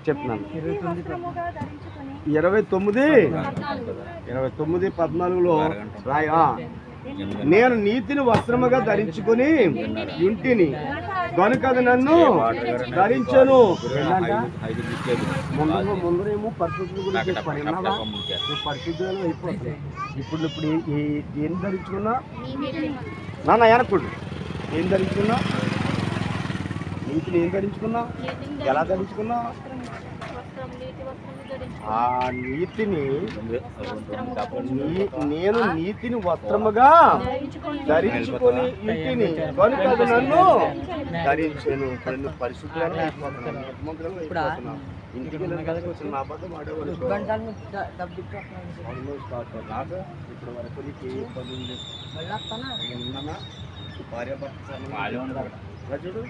చెప్తున్నాను 29:14లో రాయ నేను నీతిని వస్త్రముగా ధరించుకొని ఇంటిని గనుక అది నన్ను ధరించను. ముందరేమో పరిశుద్ధుల గురించి పరిశుద్ధులు అయిపోతుంది. ఇప్పుడు ఏం ధరించుకున్నా నాన్న వెనక్కుడు ఏం ధరించుకున్నా నీతిని ఏం ధరించుకున్నా ఎలా ధరించుకున్నా ఆ నీతిని నేను నీతిని వస్త్రముగా ధరించుకొని ఇంటిని కనుక అది నన్ను ధరించాను. పరిశుద్ధంగా అయిపోతున్నాను. ఇంటికి వచ్చిన నా పట్ల వాడేవాళ్ళు ఇప్పుడు వరకు నీకు ఏ పని ఉన్నానా భార్య చూడు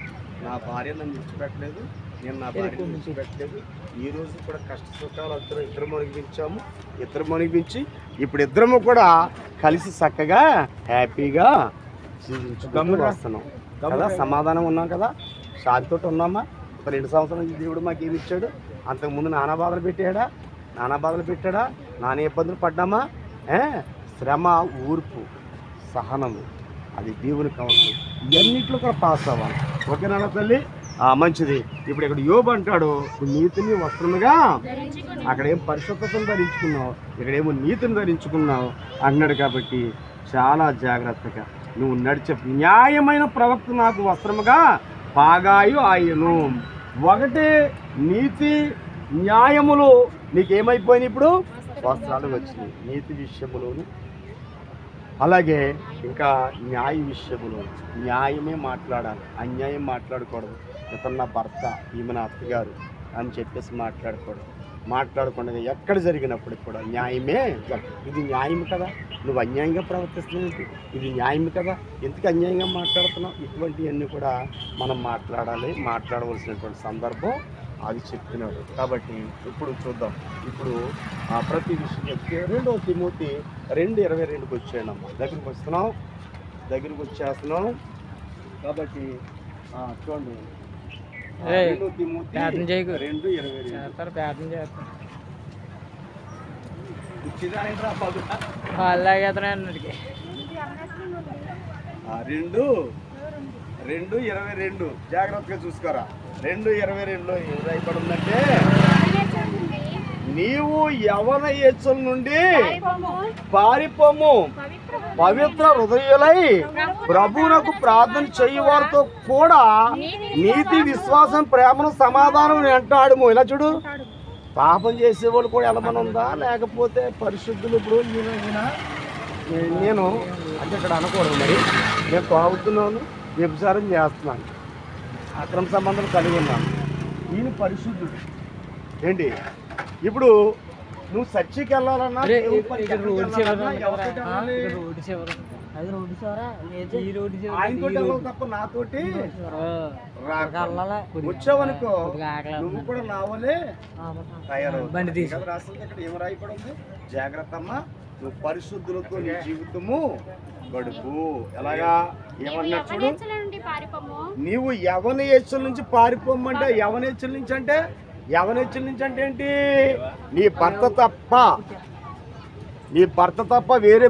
నా భార్య నన్ను విడిచిపెట్టలేదు, నేను నా భార్యను విడిచిపెట్టలేదు. ఈ రోజు కూడా కష్ట సుఖాలు ఇద్దరు మునిగించాము. ఇద్దరు మునిగించి ఇప్పుడు ఇద్దరము కూడా కలిసి చక్కగా హ్యాపీగా జీవించుకుంటూ వస్తున్నాం కదా. సమాధానం ఉన్నాం కదా, శాంతితో ఉన్నామా. 2 సంవత్సరాల నుంచి దేవుడు మాకు ఏమి ఇచ్చాడు? అంతకుముందు నానా బాధలు పెట్టాడా? నానా ఇబ్బందులు పడ్డామా? శ్రమ, ఊర్పు, సహనము, అది దేవుని కావచ్చు. ఇవన్నిట్లో కూడా పాస్ అవ్వాలి. ఓకేనా తల్లి? మంచిది. ఇప్పుడు ఇక్కడ యోబు అంటాడు నీతిని వస్త్రముగా, అక్కడేం పరిశుద్ధతను ధరించుకున్నావు, ఇక్కడేమో నీతిని ధరించుకున్నావు అంటున్నాడు. కాబట్టి చాలా జాగ్రత్తగా నువ్వు నడిచే న్యాయమైన ప్రవక్త నాకు వస్త్రముగా పాగాయు ఆయను. ఒకటి నీతి న్యాయములు నీకేమైపోయినాయి? ఇప్పుడు వస్త్రాలు వచ్చినాయి నీతి విషయములోను, అలాగే ఇంకా న్యాయ విషయములో న్యాయమే మాట్లాడాలి, అన్యాయం మాట్లాడకూడదు. ఇతను నా భర్త, ఈమె నా అత్తగారు అని చెప్పేసి మాట్లాడకుండా ఎక్కడ జరిగినప్పుడు కూడా న్యాయమే. ఇది న్యాయం కదా, నువ్వు అన్యాయంగా ప్రవర్తిస్తున్నావు, ఇది న్యాయం కదా, ఎందుకు అన్యాయంగా మాట్లాడుతున్నావు? ఇటువంటివన్నీ కూడా మనం మాట్లాడవలసినటువంటి సందర్భం అది చెప్తున్నాడు. కాబట్టి ఇప్పుడు చూద్దాం. ఇప్పుడు ప్రతి విషయం చెప్తే 2 తిమోతి 2:22 వచ్చాయనమ్మా. దగ్గరికి వచ్చేస్తున్నాం. కాబట్టి చూడండి 2 తిమోతి 2:22 జాగ్రత్తగా చూసుకోరా. 2:22లో ఏం రాయబడి ఉందంటే, నీవు యవన యేచ్చుల నుండి పారిపోము, పవిత్ర హృదయులై ప్రభువునకు ప్రార్థన చేయవారితో కూడా నీతి, విశ్వాసం, ప్రేమను, సమాధానం అంటాడు. ఇలా చూడు, పాపం చేసేవాళ్ళు కూడా వెళ్ళమని ఉందా? లేకపోతే పరిశుద్ధులు? ఇప్పుడు నేను అంటే ఇక్కడ అనకూడదు, మరి నేను తాగుతున్నాను, వ్యభిచారం చేస్తున్నాను, అక్రమ సంబంధాలు కలిగి ఉన్నాను, ఈయన పరిశుద్ధుడు ఏంటి? ఇప్పుడు నువ్వు చర్చికి వెళ్ళాలన్నా తప్ప నాతోటి వచ్చావనుకో నువ్వు కూడా నావలే తయారవుతుంది. ఇక్కడ ఏం రాయపడి ఉంది? జాగ్రత్త అమ్మా, నువ్వు పరిశుద్ధులతో నీ జీవితము గడుపు. ఎలాగా? ఏమన్నా చూడు, నీవు యవన యేచ్చుల నుంచి పారిపోమంటే, యవన యేచ్చుల నుంచి అంటే ఏంటి? నీ భర్త తప్ప వేరే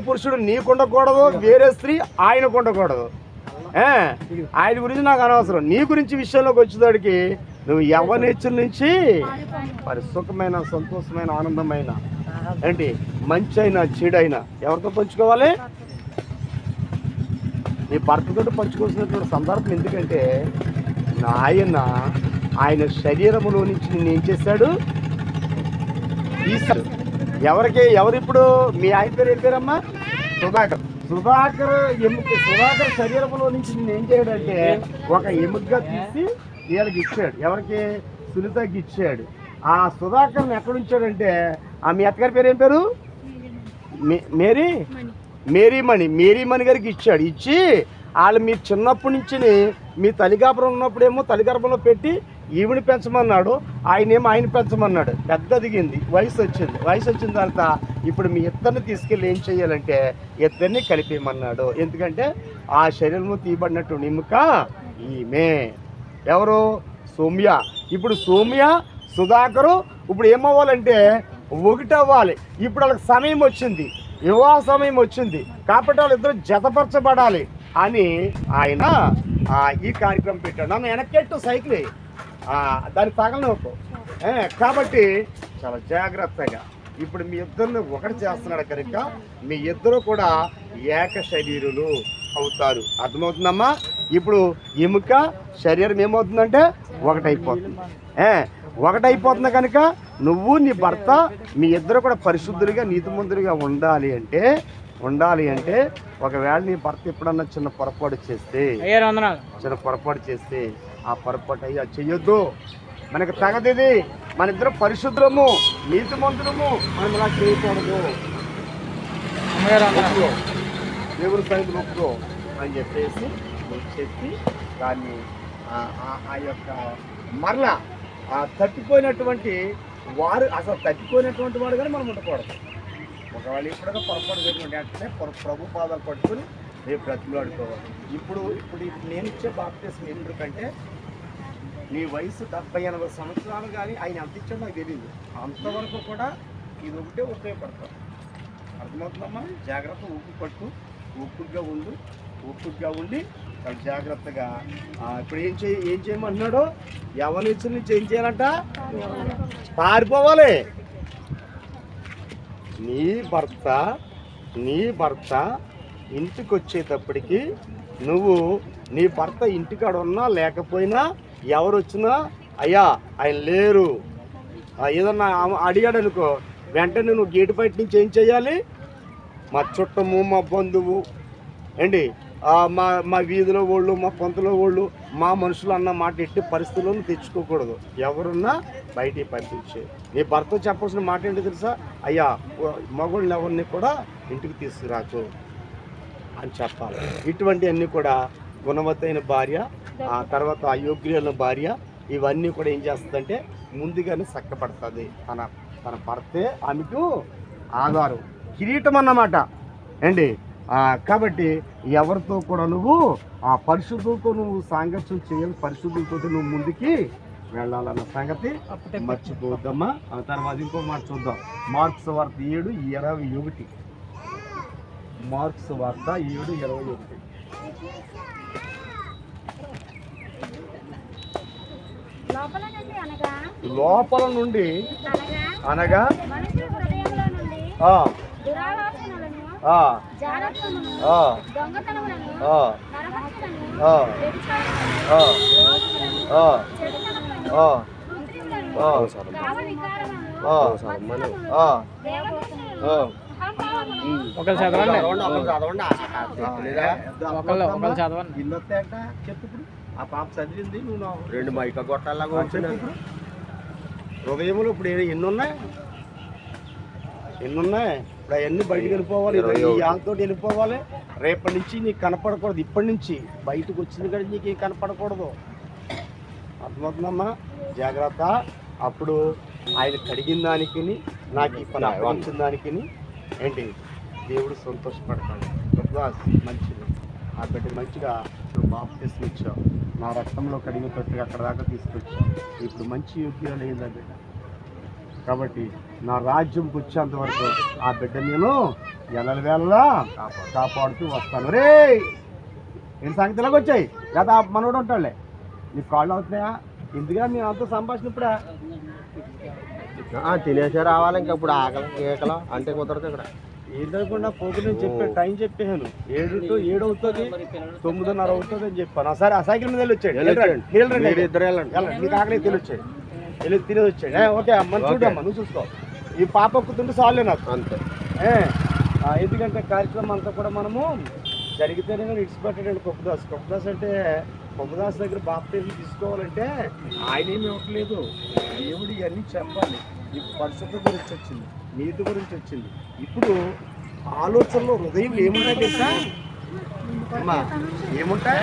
పురుషుడు నీకుండకూడదు, వేరే స్త్రీ ఆయనకు ఉండకూడదు. ఆయన గురించి నాకు అనవసరం. నీ గురించి విషయంలోకి వచ్చేదానికి నువ్వు యవన యేచ్చుల నుంచి సుఖమైన, సంతోషమైన, ఆనందమైన ఏంటి మంచి అయినా చెడైనా ఎవరితో పంచుకోవాలి? నీ భర్తతో పంచుకోవాల్సినటువంటి సందర్భం. ఎందుకంటే ఆయన శరీరములో నుంచి నిన్ను ఏం చేశాడు? ఎవరిప్పుడు మీ ఆయన పేరు ఏం పేరమ్మా? సుధాకర్ శరీరంలో నుంచి నిన్ను ఏం చేయడంటే ఒక ఎముకగా తీసి వీళ్ళకి ఇచ్చాడు. ఎవరికి? సునీతకి ఇచ్చాడు. ఆ సుధాకర్ని ఎక్కడుంచాడంటే, మీ అత్తగారి పేరు ఏం పేరు? మేరీమణి గారికి ఇచ్చాడు. ఇచ్చి వాళ్ళు మీరు చిన్నప్పటి నుంచి మీ తల్లిగాపురం ఉన్నప్పుడేమో తల్లిగర్భంలో పెట్టి ఈవిని పెంచమన్నాడు, ఆయన పెంచమన్నాడు. పెద్ద దిగింది, వయసు వచ్చిన తర్వాత ఇప్పుడు మీ ఇద్దరిని తీసుకెళ్ళి ఏం చేయాలంటే ఇద్దరిని కలిపేయమన్నాడు. ఎందుకంటే ఆ శరీరంలో తీయబడినట్టు నిమ్మక ఈమె. ఎవరు? సౌమ్య. ఇప్పుడు సౌమ్య సుధాకరు ఇప్పుడు ఏమవ్వాలంటే ఒకటి అవ్వాలి. ఇప్పుడు వాళ్ళకి సమయం వచ్చింది, వివాహ సమయం వచ్చింది కాబట్టి వాళ్ళిద్దరు జతపరచబడాలి అని ఆయన ఈ కార్యక్రమం పెట్టాడు. నన్ను వెనక్కెట్టు సైకిల్ దాన్ని తగలనొక్కు. కాబట్టి చాలా జాగ్రత్తగా ఇప్పుడు మీ ఇద్దరిని ఒకటి చేస్తున్నాడు కనుక మీ ఇద్దరు కూడా ఏక శరీరులు అవుతారు. అర్థమవుతుందమ్మా? ఇప్పుడు ఎముక శరీరం ఏమవుతుందంటే ఒకటైపోతుంది. ఒకటైపోతుంది కనుక నువ్వు నీ భర్త మీ ఇద్దరు కూడా పరిశుద్ధులుగా నీతిమంతులుగా ఉండాలి అంటే ఒకవేళ నీ భర్త ఎప్పుడన్నా చిన్న పొరపాటు చేస్తే ఆ పొరపాటు అయ్యా చెయ్యొద్దు, మనకు తగదిది, మన ఇద్దరు పరిశుద్ధులము నీతిమంతులము, మనం ఇలా చేయకూడదు, దేవుని సైతం ఒప్పుకో అని చెప్పేసి చెప్పి దాన్ని ఆ యొక్క మరలా తప్పిపోయినటువంటి వారు, అసలు తప్పిపోయినటువంటి వాడు కానీ మనం ఉండకూడదు. ఒకవేళ ఎప్పుడైనా పొరపాటు జరిగినట్టు అంటే ప్రభు పాదాలు పట్టుకొని రేపు బ్రతిమలాడుకోవాలి. ఇప్పుడు నేను ఇచ్చే బాప్తిస్మం ఎందుకంటే నీ వయసు 70-80 సంవత్సరాలు కానీ ఆయన ఎంత ఇచ్చాడో నాకు తెలియదు, అంతవరకు కూడా ఇది ఒకటే ఉపయోగపడతాం. అర్థమవుతుందమ్మా? జాగ్రత్త ఓపికగా ఉండి చాలా జాగ్రత్తగా ఇప్పుడు ఏం చేయమన్నాడో ఎవరి నుంచి ఏం చేయాలంట? పారిపోవాలి. నీ భర్త ఇంటికి వచ్చేటప్పటికి నువ్వు నీ భర్త ఇంటికాడ ఉన్నా లేకపోయినా ఎవరు వచ్చినా అయ్యా ఆయన లేరు ఏదన్నా అడిగాడు అనుకో, వెంటనే నువ్వు గేటు బయట నుంచి ఏం చేయాలి? మా చుట్టము, మా బంధువు ఏంటి, మా వీధిలో వాళ్ళు, మా పొంతలో వాళ్ళు, మా మనుషులు అన్న మాట ఎట్టి పరిస్థితుల్లో తెచ్చుకోకూడదు. ఎవరున్నా బయటికి పంపించే. నీ భర్త చెప్పాల్సిన మాట ఏంటి తెలుసా? అయ్యా మగవాళ్ళని ఎవరిని కూడా ఇంటికి తీసుకురాకు అని చెప్పాలి. ఇటువంటివన్నీ కూడా గుణవత్తైన భార్య, ఆ తర్వాత అయోగ్యులైన భార్య, ఇవన్నీ కూడా ఏం చేస్తుందంటే ముందుగానే చక్కపడుతుంది. తన భర్తే ఆమెకు ఆధారం, కిరీటం అన్నమాట ఏంటి. కాబట్టి ఎవరితో కూడా నువ్వు ఆ పరిశుద్ధులతో నువ్వు సాంగత్యం చేయాలి, పరిశుద్ధులతో నువ్వు ముందుకి వెళ్ళాలన్న సంగతి మర్చిపోవద్దమ్మా. ఆ తర్వాత ఇంకో మాట చూద్దాం. మార్క్స్ వార్త 7:21. మార్క్స్ వార్త 7:21. లోపల నుండి అనగా చెప్పు. ఆ పాప చదివింది, నువ్వు 2 మైక గొట్టాలాగా హృదయంలో ఇప్పుడు ఎన్నున్నాయి? ఇప్పుడు అవన్నీ బయటకు వెళ్ళిపోవాలి, వాళ్ళతో వెళ్ళిపోవాలి. రేపటి నుంచి నీకు కనపడకూడదు. ఇప్పటి నుంచి బయటకు వచ్చింది కానీ నీకు ఏం కనపడకూడదు. అర్థమవుతుందమ్మా? జాగ్రత్త. అప్పుడు ఆయన కడిగిన దానికి నాకు ఈ పని అప్పగించిన దానికి ఏంటి దేవుడు సంతోషపడతాడు. మంచిది. ఆ బిడ్డ మంచిగా ఇప్పుడు బాప్తిస్మం ఇచ్చావు, నా రక్తంలో కడిగినట్టుగా అక్కడ దాకా తీసుకొచ్చావు. ఇప్పుడు మంచి యోగ్యాలు అయిందా బిడ్డ. కాబట్టి నా రాజ్యంకి వచ్చేంత వరకు ఆ బిడ్డ నేను ఎల్లవేళలా కాపాడుతూ వస్తాను. రే నేను సంగతిలోకి వచ్చాయి లేదా మనోడు ఉంటాడులే, నీ కాళ్ళు అవుతున్నాయా? ఎందుకని నేను అంత సంభాషణ ఇప్పుడా తినేసే రావాలి. ఇంకా ఇప్పుడు ఆకలి కేకలం అంటే కుదరదు. ఇక్కడ ఏదకుండా పోకు నేను చెప్పే టైం చెప్పాను. 7 to 7 అవుతుంది, 9:30 అవుతుంది అని చెప్పాను. సరే ఆ సైకిల్ మీద వెళ్ళొచ్చాడు. ఇద్దరు వెళ్ళండి, మీకు ఆకలి తెలియచ్చాడు, వెళ్ళి తినేది వచ్చాడు. ఓకే అమ్మ చూడమ్మా, నువ్వు చూసుకో. ఈ పాప ఒక్కుతుంటే చాలే నాకు అంతే. ఎందుకంటే కార్యక్రమం అంతా కూడా మనము జరిగితేనే కానీ ఇడిచిపెట్టాడండి. కొప్పుదాస్ అంటే కొప్పుదాస్ దగ్గర బాప్తిజం తీసుకోవాలంటే ఆయన ఏమి ఇవ్వట్లేదు, దేవుడు ఇవన్నీ చెప్పాలి. ఈ పరిశుద్ధత గురించి వచ్చింది, నీతి గురించి వచ్చింది. ఇప్పుడు ఆలోచనలో హృదయం ఏముంటాయి తెలుసా అమ్మా? ఏముంటాయి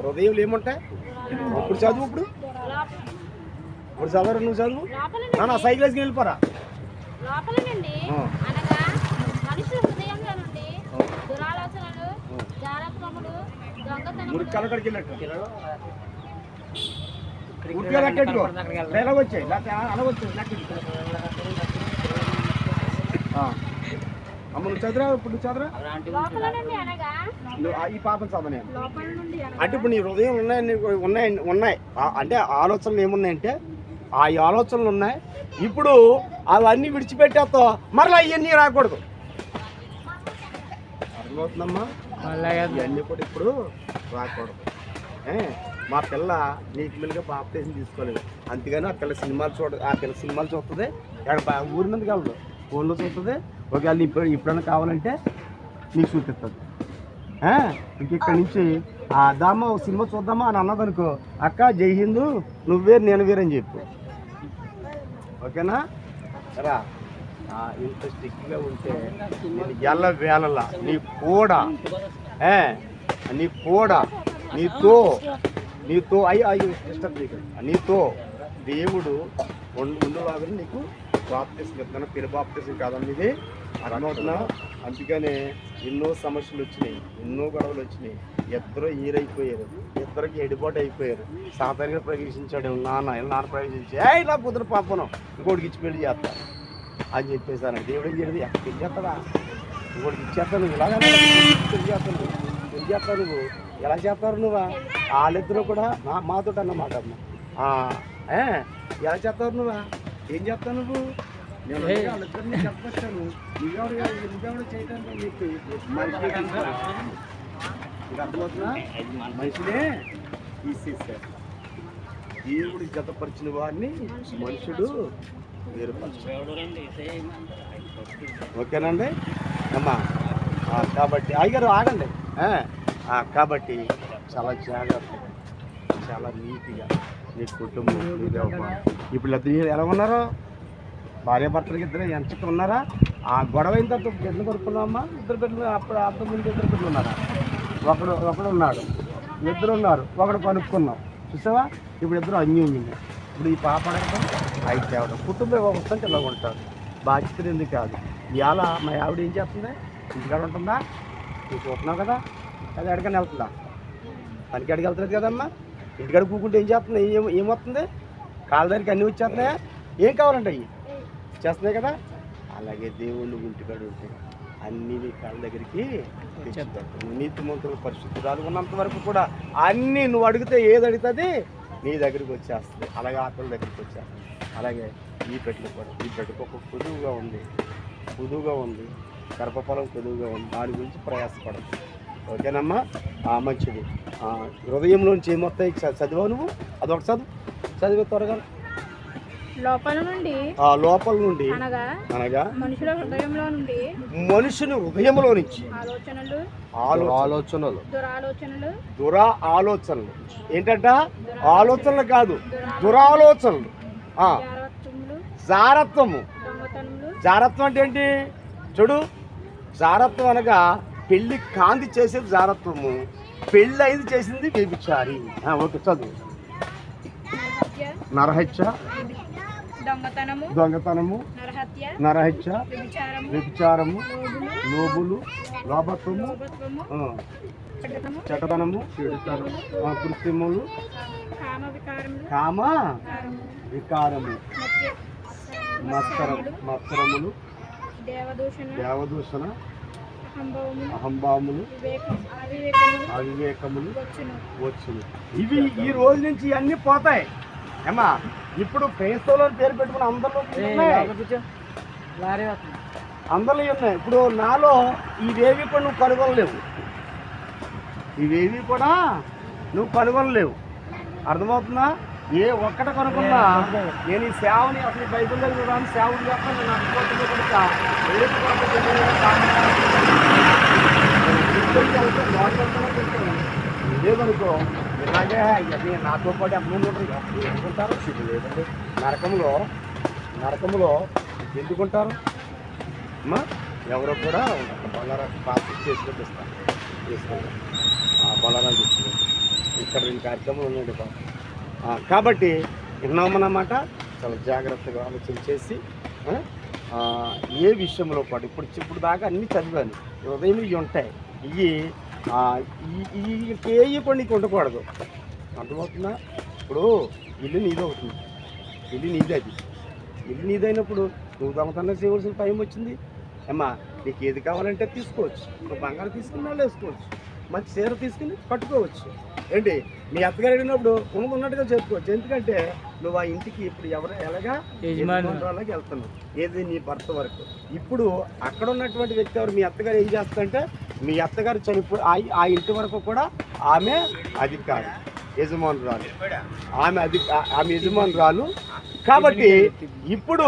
హృదయంలో ఏముంటాయి? ఇప్పుడు చదువు, ఇప్పుడు చదవరు, నువ్వు చదువు. నా సైకిల్ వేసుకుని వెళ్ళిపోరా. మురికాల కాడికి వెళ్ళట్టు పూర్తిగా లెక్కెట్టుకో ఎలా వచ్చాయి అలా వచ్చాయి లెక్కెట్టుకో అమ్మ నువ్వు చదువురా ఇప్పుడు చదువురా ఈ పాపను చదవనే అంటే ఇప్పుడు నీ హృదయం ఉన్నాయి అంటే ఆలోచనలు ఏమున్నాయంటే ఆ ఆలోచనలు ఉన్నాయి ఇప్పుడు అవన్నీ విడిచిపెట్టేస్తావు మరలా అవన్నీ రాకూడదు అర్థమవుతుందమ్మా ఇవన్నీ కూడా ఇప్పుడు రాకూడదు మా పిల్ల నీకు మిల్లిగా బాప్తీసం తీసుకోలేదు అంతేగాని ఆ పిల్ల సినిమాలు చూస్తుంది ఊరి మందికి వెళ్ళదు ఫోన్లో చూస్తుంది ఒకవేళ ఇప్పుడైనా కావాలంటే నీకు చూపిస్తుంది ఇంక ఇక్కడి నుంచి దామా ఒక సినిమా చూద్దామా అని అన్నదనుకో అక్క జై హిందూ నువ్వు వేరు నేను వేరని చెప్పు ఓకేనా రా ఇంత స్టిక్గా ఉంటే నేను ఎల్ల వేళలా నీతో అయ్యి డిస్టర్బ్ చేయగలరు నీతో దేవుడు ఉండలాగా నీకు బాప్తీసం చెప్తాను పిల్ల బాప్తీసం కాదన్న ఇది అర్థమవుతున్నా అందుకనే ఎన్నో సమస్యలు వచ్చినాయి ఎన్నో గొడవలు వచ్చినాయి ఇద్దరు ఈరైపోయారు ఇద్దరికి ఎడిపాటు అయిపోయారు సాధారణంగా ప్రవేశించాడు నాన్న ప్రవేశించి నా కుదురు పాపను ఇంకోటికి ఇచ్చి పెళ్లి చేస్తా అని చెప్పేసాను దేవుడు ఏం చేయదు ఎక్కడ పెళ్లి చేస్తాడా ఇంకోటికి ఇచ్చేస్తాను నువ్వు ఇలాగా పెళ్లి చేస్తావు నువ్వు ఎలా చేస్తారు నువ్వా వాళ్ళిద్దరూ కూడా మాతో అన్నమాట ఎలా చేస్తారు నువ్వా ఏం చెప్తావు నువ్వు నేను వాళ్ళిద్దరిని చెప్పొచ్చాను నువ్వెవడు చేయడానికి నీకు మనిషి అర్థమవుతున్నా మనిషినే తీసేసారు దేవుడు జతపరిచిన వారిని మనుషుడు వేరుపరచాడు ఓకేనండి అమ్మా కాబట్టి అయ్యగారు ఆగండి కాబట్టి చాలా జాగ్రత్తగా చాలా నీట్గా నీ కుటుంబం నీ వ్యవహారం ఇప్పుడు ఇద్దరు ఎలా ఉన్నారో భార్యాభర్తలకి ఇద్దరు ఎంచక్క ఉన్నారా ఆ గొడవ అయిన తర్వాత బిడ్డలు కొనుక్కున్నామా ఇద్దరు బిడ్డలు అప్పుడు అంత ముందు ఇద్దరు బిడ్డలు ఉన్నారా ఒకడు ఉన్నాడు ఇద్దరు ఉన్నారు ఒకడు కనుక్కున్నాం చూసావా ఇప్పుడు ఇద్దరు అన్యోన్యం ఇప్పుడు ఈ పాప అడగడం ఐదు తేవడం కుటుంబ వ్యవస్థ ఇలా ఉంటారు బాధ్యతలు ఎందుకు కాదు ఇవాళ మా ఆవిడ ఏం చేస్తుంది ఇంటికాడ ఉంటుందా నువ్వు చూస్తున్నావు కదా అది ఎక్కడికైనా వెళ్తుందా పనికి అడిగి వెళ్తున్నది కదమ్మా ఇంటికాడ కూకుంటే ఏం చేస్తుంది ఏమవుతుంది కాళ్ళ దగ్గరికి అన్నీ వచ్చేస్తున్నాయా ఏం కావాలంటే అవి చేస్తున్నాయి కదా అలాగే దేవుళ్ళు ఇంటికాడ ఉంటే అన్నీ నీ కాళ్ళ దగ్గరికి తెచ్చేస్తాడు నీతిమంతులు పరిశుద్ధురాలు ఉన్నంత వరకు కూడా అన్నీ నువ్వు అడిగితే ఏది అడుగుతుంది నీ దగ్గరికి వచ్చేస్తుంది అలాగే ఆకలి దగ్గరికి వచ్చేస్తుంది అలాగే ఈ పెట్టలు కూడా ఈ పెట్టకు ఒక పొదువుగా ఉంది గర్భఫలం పొదువుగా ఉంది దాని గురించి ప్రయాసపడదు ఓకేనమ్మా మంచిది హృదయంలోంచి ఏమొస్తాయి చదివావు నువ్వు అదొకటి చదివే త్వరగా లోపల నుండి అనగా మనుషుని హృదయంలో నుంచి ఆలోచనలు దురాలోచనలు ఏంటంట ఆలోచనలు కాదు దురాలోచనలు జారత్వం అంటే ఏంటి చూడు జారత్వం అనగా పెళ్లి కాంతి చేసేది జారత్వము పెళ్ళి అయింది చేసింది వ్యభిచారి ఓకే చదువు నరహత్య దొంగతనము నరహత్య వ్యభిచారము లోభత్వము చెడ్డతనము కృత్రిములు కామ వికారము మత్సరములు దేవదూషణ అహంభావములు అవివేకములు వచ్చును ఇవి ఈ రోజు నుంచి అన్నీ పోతాయి ఏమా ఇప్పుడు క్రైస్తవులు పేరు పెట్టుకుని అందరిలో ఉన్నాయి ఇప్పుడు నాలో ఇవేవి కూడా నువ్వు కనుగొనలేవు అర్థమవుతుందా ఏ ఒక్కట కనుక్కున్నా నేను ఈ సేవని అసలు బైబిల్ దగ్గర రాని సేవలు చేస్తాను నేను అనుకోవట్లేదు కనుక లేదనుకో ఇలాగే నాతో పాటు ఎంతమంది ఎందుకుంటారు లేదండి నరకంలో ఎందుకుంటారు అమ్మా ఎవరో కూడా బొలారా పార్టీ చేసి తీసుకుంటారు బొలారా తీసుకుంటారు ఇక్కడ 2 కార్యక్రమాలు ఉన్నాయండి బాబు కాబట్టి విన్నామన్నమాట చాలా జాగ్రత్తగా ఆలోచన చేసి ఏ విషయంలో పాటు ఇప్పుడు దాకా అన్నీ చదివాను ఉదయం ఇవి ఉంటాయి ఇవి ఈ కేయి కూడా నీకు ఉండకూడదు, అర్థమవుతుందా? ఇప్పుడు ఇల్లు నీదే అవుతుంది, ఇల్లు నీదే, అది ఇల్లు నీదైనప్పుడు నువ్వు దొంగతనం చేయవలసిన టైం వచ్చింది. అమ్మా నీకు ఏది కావాలంటే తీసుకోవచ్చు, నువ్వు బంగారం తీసుకుని వాళ్ళు వేసుకోవచ్చు, మంచి చీర తీసుకుని కట్టుకోవచ్చు. ఏంటి మీ అత్తగారు వెళ్ళినప్పుడు ఉన్నట్టుగా చెప్పుకోవచ్చు, ఎందుకంటే నువ్వు ఆ ఇంటికి ఇప్పుడు ఎలాగా యజమానురాలకి వెళ్తున్నావు, ఏది నీ భర్త వరకు. ఇప్పుడు అక్కడ ఉన్నటువంటి వ్యక్తి ఎవరు, మీ అత్తగారు ఏం చేస్తారంటే మీ అత్తగారు చనిపోయి ఆ ఇంటి వరకు కూడా ఆమె అధికారి, యజమానురాలు, ఆమె యజమానురాలు. కాబట్టి ఇప్పుడు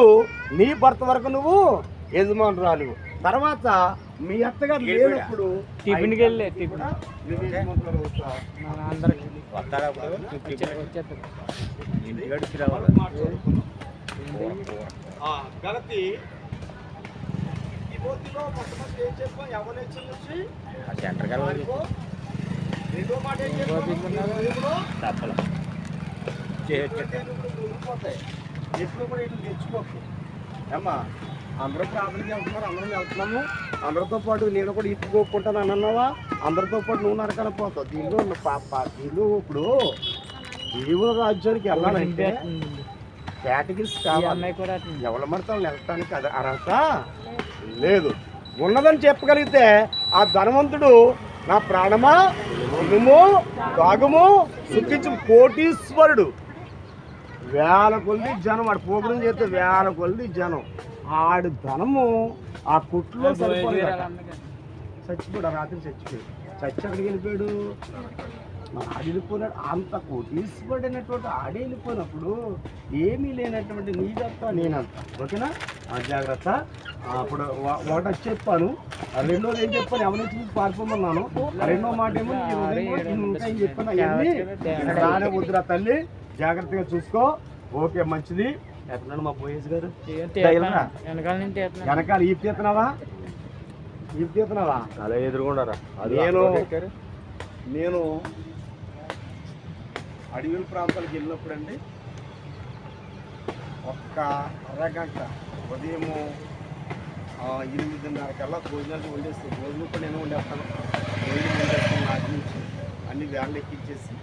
నీ భర్త వరకు నువ్వు యజమానురాలు, తర్వాత మీ అత్తగారు లేనప్పుడు టిఫిన్కి వెళ్ళే గలతి ఏం చెప్పాం, ఎవరు రెండో మాట ఏం ఎప్పుడు కూడా ఇటు తెచ్చుకోకు. అమ్మా అందరూ ప్రార్థనకి వెళ్తున్నారు, అందరం వెళ్తున్నాము, అందరితో పాటు నేను కూడా ఇప్పుకోకుంటాను అని అన్నావా? అందరితో పాటు నువ్వు నరకన పోతావు. దీనిలో దీనిలో ఇప్పుడు దేవుల రాజ్యానికి వెళ్ళాలంటే కేటగిరీస్ కావాలి, ఎవరి మడతాం వెళ్ళటానికి అది అర్హత లేదు. ఉన్నదని చెప్పగలిగితే ఆ ధనవంతుడు నా ప్రాణమా తినుము తాగుము సుఖించు కోటీశ్వరుడు, వేల కొద్ది జనం, ఆడు పోగురం చేస్తే వేల కొద్ది జనం, ఆడు ధనము ఆ కుట్లో చచ్చిపోయాడు, రాత్రి చచ్చిపోయాడు. అక్కడికి వెళ్ళిపోయాడు, ఆడు వెళ్ళిపోయినాడు. అంత కోటీశ్వరుడైనటువంటి ఆడే వెళ్ళిపోయినప్పుడు ఏమీ లేనటువంటి నీదంతా నేనంతా, ఓకేనా? జాగ్రత్త. అప్పుడు ఒకటి వచ్చి చెప్పాను, రెండోది ఏం చెప్పాను, ఎవరి పారిపోమన్నాను. రెండో మాట ఏమో ఉంటాయని చెప్పాను. అవన్నీ రానే వద్దురా తల్లి, జాగ్రత్తగా చూసుకో. ఓకే మంచిది. ఎట్లా మా పోయేసి గారు వెనకాల ఈ తీస్తున్నావా అలా ఎదురుకున్నారా? నేను అడవుల ప్రాంతాలకు వెళ్ళినప్పుడు అండి, ఒక్క అరగంట ఉదయము 8:30కల్లా భోజనాలు వండేస్తాను. భోజనం కూడా నేను వండేస్తాను, నాటి నుంచి అన్ని వ్యాన్లు ఎక్కించేసి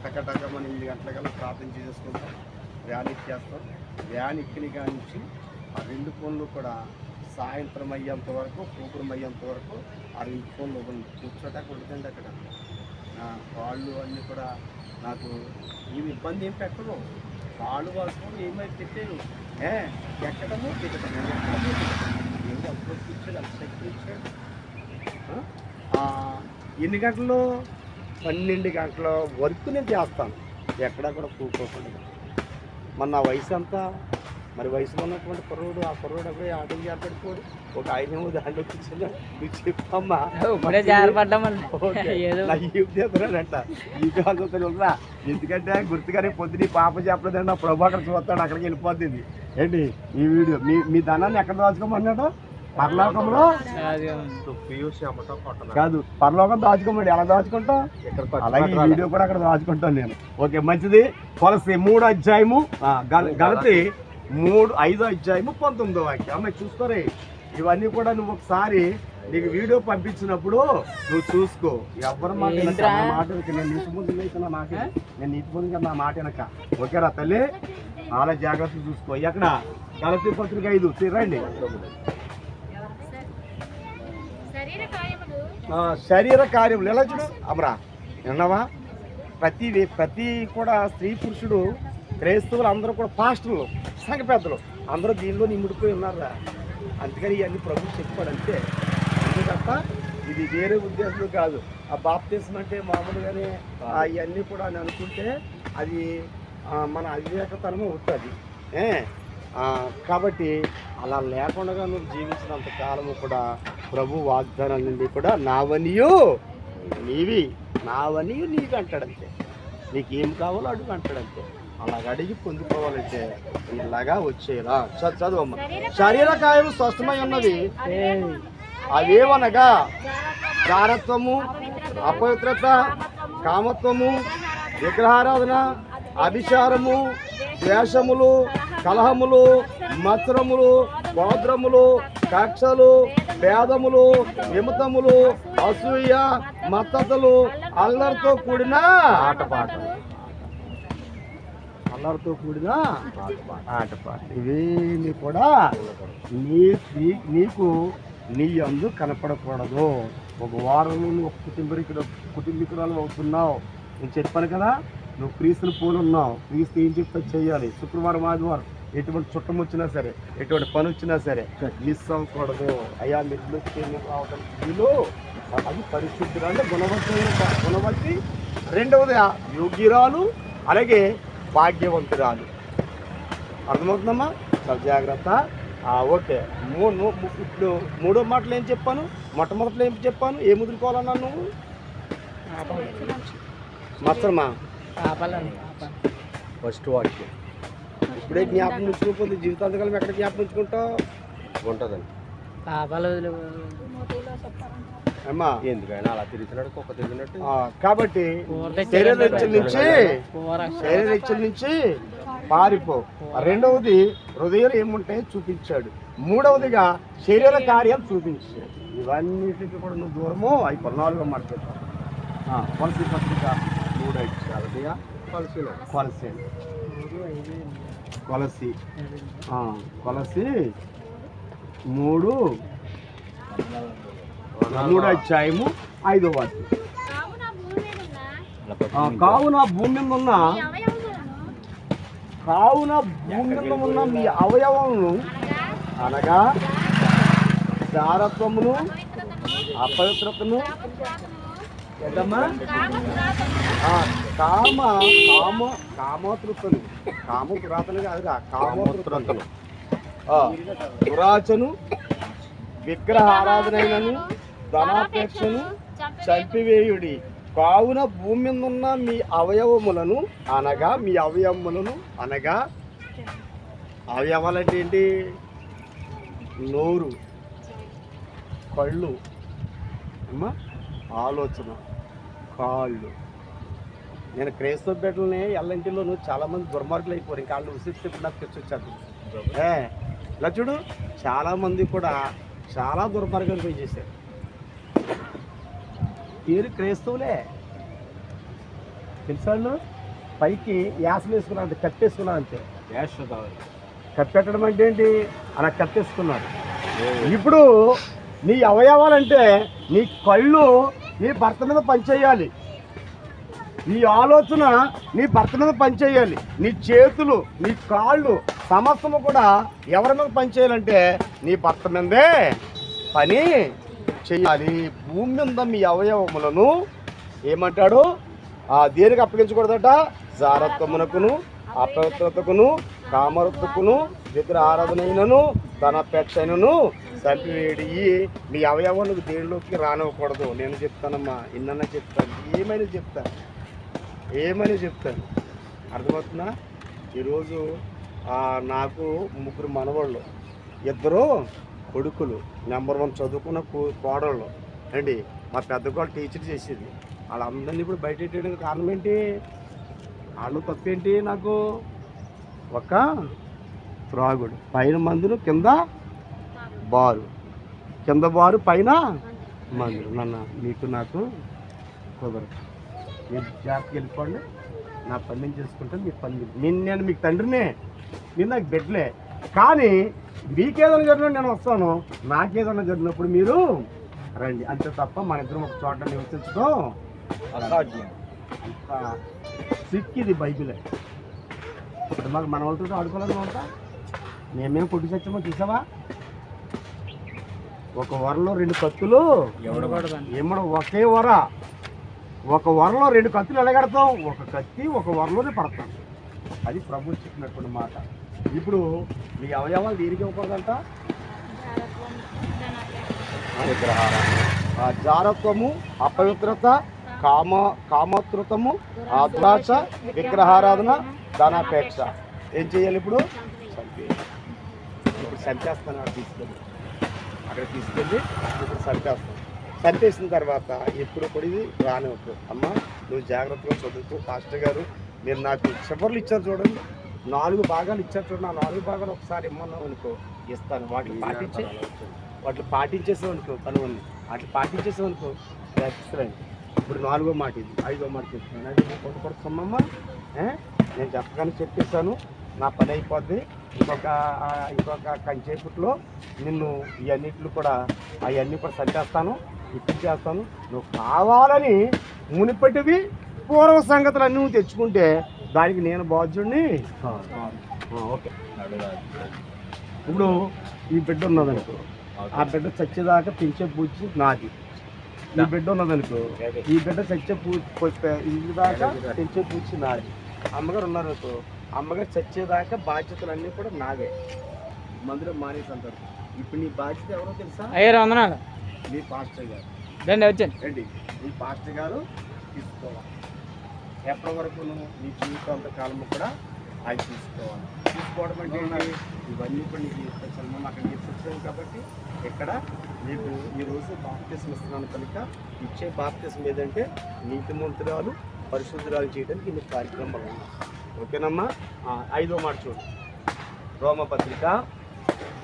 టక మనం 8 గంటలకల్లా ప్రార్థన చేసేసుకుంటాం, వ్యాన్ ఎక్కేస్తాం. వ్యాన్ ఎక్కిన కాడి నుంచి ఆ 2 ఫోన్లు కూడా సాయంత్రం అయ్యేంత వరకు, పూపురం అయ్యేంత వరకు ఆ 2 ఫోన్లు కూర్చోటానికి ఉంటుందండి. అక్కడ కాళ్ళు అన్నీ కూడా నాకు ఏమి ఇబ్బంది ఏం పెట్టదు, కాళ్ళు వాసుకొని ఏమైతే పెట్టాను, ఎక్కడము దిగటము, ఏమి అప్పుడు కూర్చోడు, అంత శక్తి ఇచ్చాడు. ఎన్ని గంటలు? 12 గంటల వరకు నేను చేస్తాను, ఎక్కడా కూడా కూకోకుండా. మన నా వయసు అంతా, మరి వయసులో ఉన్నటువంటి కుర్రోడు, ఆ కుర్రోడు అప్పుడే ఆటలు చేపడిపోడు, ఒక ఆయనేమో దాంట్లో కూర్చొని నువ్వు చెప్పమ్మా చేస్తున్నాడంట. ఈ కాదురా, ఎందుకంటే గుర్తుగానే పొద్దున పాప చెప్పలేదండి, నా ప్రభాకర్ చూస్తాడు, అక్కడికి వెళ్ళిపోతుంది. ఏంటి ఈ వీడియో మీ ధనాన్ని ఎక్కడ దాచుకోమన్నాడు? పరలోకంలో కాదు, పరలోకం దాచుకోమండి. ఎలా దాచుకుంటాం? అలాగే ఈ వీడియో కూడా అక్కడ దాచుకుంటాను నేను. ఓకే మంచిది. కొలసి 3వ అధ్యాయము, గలతి 5వ అధ్యాయము 19వ వాక్యం. అమ్మాయి చూసుకోరే, ఇవన్నీ కూడా నువ్వు ఒకసారి నీకు వీడియో పంపించినప్పుడు నువ్వు చూసుకో. ఎవరి మాట మాట నేను నీటి ముందు అయితే నా మాట, నేను నీటి ముందు నా మాట వెనక. ఓకేరా తల్లి, చాలా జాగ్రత్తలు చూసుకో. ఎక్కడ? గలతి పత్రిక 5 రండి. శరీర కార్యములు ఎలా చూడు అమరా విన్నావా? ప్రతి కూడా స్త్రీ పురుషుడు, క్రైస్తవులు అందరూ కూడా పాస్టర్లు, సంఘ పెద్దలు అందరూ దీనిలో నిమ్ముడిపోయి ఉన్నారా. అందుకని ఇవన్నీ ప్రభు చెప్పాడు అంతే, అంతే తప్ప ఇది వేరే ఉద్దేశం కాదు. ఆ బాప్తిజం అంటే మామూలుగానే ఇవన్నీ కూడా అని అనుకుంటే అది మన అవివేకతనము అవుతుంది. కాబట్టి అలా లేకుండా నువ్వు జీవించినంత కాలము కూడా ప్రభు వాగ్దానాల నుండి కూడా నావనియు నీవి, నావనియు నీకు అంటాడంతే. నీకేం కావాలో అడుగు అంటాడంతే. అలాగ అడిగి పొందుకోవాలంటే ఇలాగా వచ్చేలా చదువమ్మ. శరీర కాయము స్వస్థమై ఉన్నది, అవేవనగా జారత్వము, అపవిత్రత, కామత్వము, విగ్రహారాధన, అభిచారము, ద్వేషములు, కలహములు, మత్సరములు, గోత్రములు, కక్షలు, భేదములు, విమతములు, అసూయ, మత్తతలు, అల్లరితో కూడిన ఆటపాటలు, అల్లరితో కూడిన ఆటపాటలు ఇవేమి కూడా నీకు నీ యందు కనపడకూడదు. ఒక వారంలో నువ్వు ఒక కుటుంబీకురాలు అవుతున్నావు. నేను చెప్పాను కదా, నువ్వు క్రీస్తుని పోలి ఉన్నావు. క్రీస్తు ఏం చెప్తే చెయ్యాలి. శుక్రవారం, ఆదివారం ఎటువంటి చుట్టం వచ్చినా సరే, ఎటువంటి పని వచ్చినా సరే మిస్ అవ్వకూడదు. అయ్యా మిడ్లు రావడానికి వీలు. అది పరిశుద్ధులు అంటే గుణవతి. రెండవది యోగ్యురాలు, అలాగే భాగ్యవంతురాలు. అర్థమవుతుందమ్మా? చాలా జాగ్రత్త. ఓకే. ఇప్పుడు మూడో మాటలు ఏం చెప్పాను? మొట్టమొదటిలో ఏం చెప్పాను? ఏం ముదురుకోవాలన్నా నువ్వు? మత్సరమా? ఫస్ట్ వాక్యం. ఇప్పుడే జ్ఞాపకం ఉంచుకోకపోతే జీవితాంతకాలం ఎక్కడ జ్ఞాపకం ఉంచుకుంటావు? ఉంటుందండి అమ్మా. ఎందుకైనా అలా తిరుగుతున్నాడు, కుక్క తిరిగినట్టు. కాబట్టి శరీర ఇచ్చల నుంచి పారిపో. రెండవది హృదయం ఏముంటాయో చూపించాడు. మూడవదిగా శరీర కార్యాలు చూపించాడు. ఇవన్నిటికీ కూడా నువ్వు దూరము. అవి 14వ మాట పెట్టావు. కొలసి పత్రిక 3:5. కొలసి 3:5 కావున భూమి మీద ఉన్న మీ అవయవమును అనగా జారత్వమును, అపవిత్రతను, కామోత్రతను కాదురా, కామోత్రతను, దురాచను, విగ్రహ ఆరాధనైనను, ధనాపేక్షను చంపివేయుడి. కావున భూమి మీద ఉన్న మీ అవయవములను అనగా అవయవాలంటే ఏంటి? నోరు, కళ్ళు, అమ్మా, ఆలోచన, కాళ్ళు. నేను క్రైస్తవ బిడ్డలని ఎల్లంటిలోనూ చాలామంది దుర్మార్గులు అయిపోరు. ఇంకా వాళ్ళు ఉసిస్తే నాకు తెచ్చొచ్చారు. ఇలా చూడు, చాలామంది కూడా చాలా దుర్మార్గాలు పోయి చేశారు. పేరు క్రైస్తవులే తెలుసాళ్ళు. పైకి యాసలు వేసుకున్నారు అంటే కట్టేసుకున్నారు అంతే. కట్టెట్టడం అంటే ఏంటి? అలా కట్టేసుకున్నారు. ఇప్పుడు నీ అవయవాలంటే నీ కళ్ళు నీ భర్త మీద పనిచేయాలి, నీ ఆలోచన నీ భర్త మీద పనిచేయాలి, నీ చేతులు, నీ కాళ్ళు సమస్తము కూడా ఎవరి మీద పనిచేయాలంటే నీ భర్త మీదే పని చేయాలి. భూమి మీద మీ అవయవములను ఏమంటాడు? దేనికి అప్పగించకూడదట? జారత్వమునకును, అపవిత్రతకును, కామరత్వకును, విగ్రహ ఆరాధనైనను, ధనాపేక్షను చంపివేడి. మీ అవయవాలకు దేనిలోకి రానివ్వకూడదు. నేను చెప్తానమ్మా, ఇన్నన్నా చెప్తాను, ఏమని చెప్తాను. అర్థమవుతుందా? ఈరోజు నాకు 3 మనవాళ్ళు, 2 కొడుకులు, నెంబర్ 1 చదువుకున్న కోడళ్ళు అండి. మా పెద్ద కోడ టీచర్ చేసేది. వాళ్ళందరినీ ఇప్పుడు బయట పెట్టడానికి కారణం ఏంటి? వాళ్ళు తప్పేంటి? నాకు ఒక త్రాగుడు, పైన మందులు, కింద బారు, పైన మందులు. మీకు నాకు కుదరదు. మీరు జాగ్రత్తగా వెళ్ళిపోండి. నా పని నేను చేసుకుంటాను, మీ పని నేను మీకు తండ్రినే, మీరు నాకు బిడ్డలే. కానీ మీకేదైనా జరిగినప్పుడు నేను వస్తాను, నాకేదైనా జరిగినప్పుడు మీరు రండి, అంతే తప్ప మన ఇద్దరం ఒక చోట నివసించడం అసాధ్యం. సిక్కిది బైబిలే. ఇప్పుడు మాకు మన వాళ్ళతో ఆడుకోవాలని ఉంటా. మేమేం కొట్టి సత్యమో చూసావా? ఒక వరలో 2 కత్తులు ఏమో, ఒకే వర, ఒక వరలో 2 కత్తులు ఎలాగడతాం? ఒక కత్తి ఒక వరలోనే పడతాం. అది ప్రభు చెప్పినటువంటి మాట. ఇప్పుడు మీ అవయవాలు దేనికి ఇవ్వకూడదంట? జారత్వము, అపవిత్రత, కామోత్రతము, దురాశ, విగ్రహారాధన, ధనాపేక్ష. ఏం చేయాలి? ఇప్పుడు చంపేస్తాను. అక్కడ తీసుకెళ్ళి ఇప్పుడు చంపేసిన తర్వాత ఎప్పుడు కూడా ఇది రానివ్వద్దు. అమ్మ, నువ్వు జాగ్రత్తగా చదువుతూ. పాస్టర్ గారు మీరు నాకు చివర్లు ఇచ్చారు చూడండి, 4 భాగాలు ఇచ్చారు చూడండి. ఆ 4 భాగాలు ఒకసారి ఇమ్మన్నావు అనుకో ఇస్తాను. వాటిని పాటించేసావు అనుకో కనుగొని వాటిని పాటించేసావు అనుకో ఎక్సలెంట్. ఇప్పుడు 4వ మాట ఇది, 5వ మాట చెప్తున్నాను. అంటే నువ్వు కొడుతున్నామ్మా, నేను చెప్పగానే చెప్పేశాను, నా పని అయిపోద్ది. ఇంకొక కంచేపట్లో నిన్ను ఇవన్నిట్లు కూడా అవన్నీ కూడా సరిచేస్తాను, ఇప్పించేస్తాను. నువ్వు కావాలని మునిపటివి పూర్వ సంగతులు అన్నీ నువ్వు తెచ్చుకుంటే దానికి నేను బాధ్యుడిని. ఓకే, ఇప్పుడు ఈ బిడ్డ ఉన్నదనుకో, ఆ బిడ్డ చచ్చేదాకా పెంచే పూచి నాది. ఈ బిడ్డ ఉన్నదనుకో, ఈ బిడ్డ చచ్చే దాకా పెంచే పూచి నాది. అమ్మగారు ఉన్నారనుకో, అమ్మగారు చచ్చేదాకా బాధ్యతలు అన్నీ కూడా నావే. మందులో మానేసి అంటారు. ఇప్పుడు నీ బాధ్యత ఎవరో తెలుసా? వందనాలు. మీ పాస్టర్ గారు. వచ్చండి. మీ పాస్టర్ గారు తీసుకోవాలి. ఎప్పటి వరకు నువ్వు నీ జీవితాంత కాలము కూడా ఆయన తీసుకోవడం అంటే ఇవన్నీ కూడా నీకు తీసుకొచ్చాను. అక్కడ తీసుకొచ్చాను కాబట్టి ఇక్కడ నీకు ఈరోజు బాప్తిసం ఇస్తున్నాను కనుక ఇచ్చే బాప్తిసం ఏదంటే నీతిమంతురాలు పరిశుద్ధురాలు చేయడానికి నీకు కార్యక్రమాలు ఉన్నాయి. ఓకేనమ్మా. 5వ మాట చూడు, రోమపత్రిక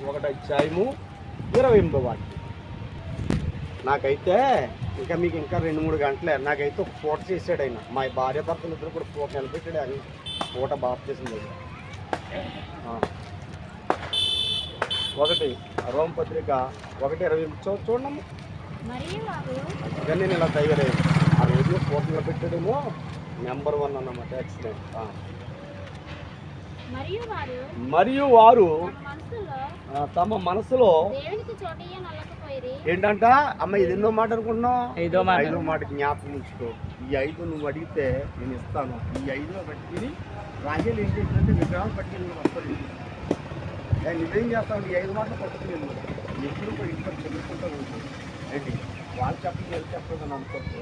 1వ అధ్యాయము 28వ వాక్యం. నాకైతే మీకు ఇంకా 2-3 గంటలే. నాకైతే ఒక పూట చేశాడు ఆయన. మా భార్య భర్తలు ఇద్దరు కూడా పూట నిలబెట్టాడు. అని పూట బాప్తిసం లేదు. 1 రోమపత్రిక 1:28 చూడమ్మా. కానీ నేను ఇలా తయారయ్యాను. ఆ రోజు పూట నిలబెట్టాడేమో నెంబర్ 1 అన్నమాట. ఎక్సలెంట్. మరియు వారు తమ మనసులో ఏంటంట అమ్మ, ఇది ఎన్నో మాట అనుకుంటున్నావు? 5వ మాట జ్ఞాపకం ఉంచుకో. ఈ 5 నువ్వు అడిగితే నేను ఇస్తాను. ఈ 5లో పట్టుకుని రాజేలు ఏం చేసిందంటే విగ్రహాలు పట్టుకుని వస్తుంది. నువ్వేం చేస్తావు? ఈ 5 మాటలు పట్టుకుని ఎప్పుడు కూడా ఇంట్లో చెల్లుకుంటూ ఉంటుంది. ఏంటి వాళ్ళు చెప్పండి, వీళ్ళు చెప్పదని అనుకోవచ్చు.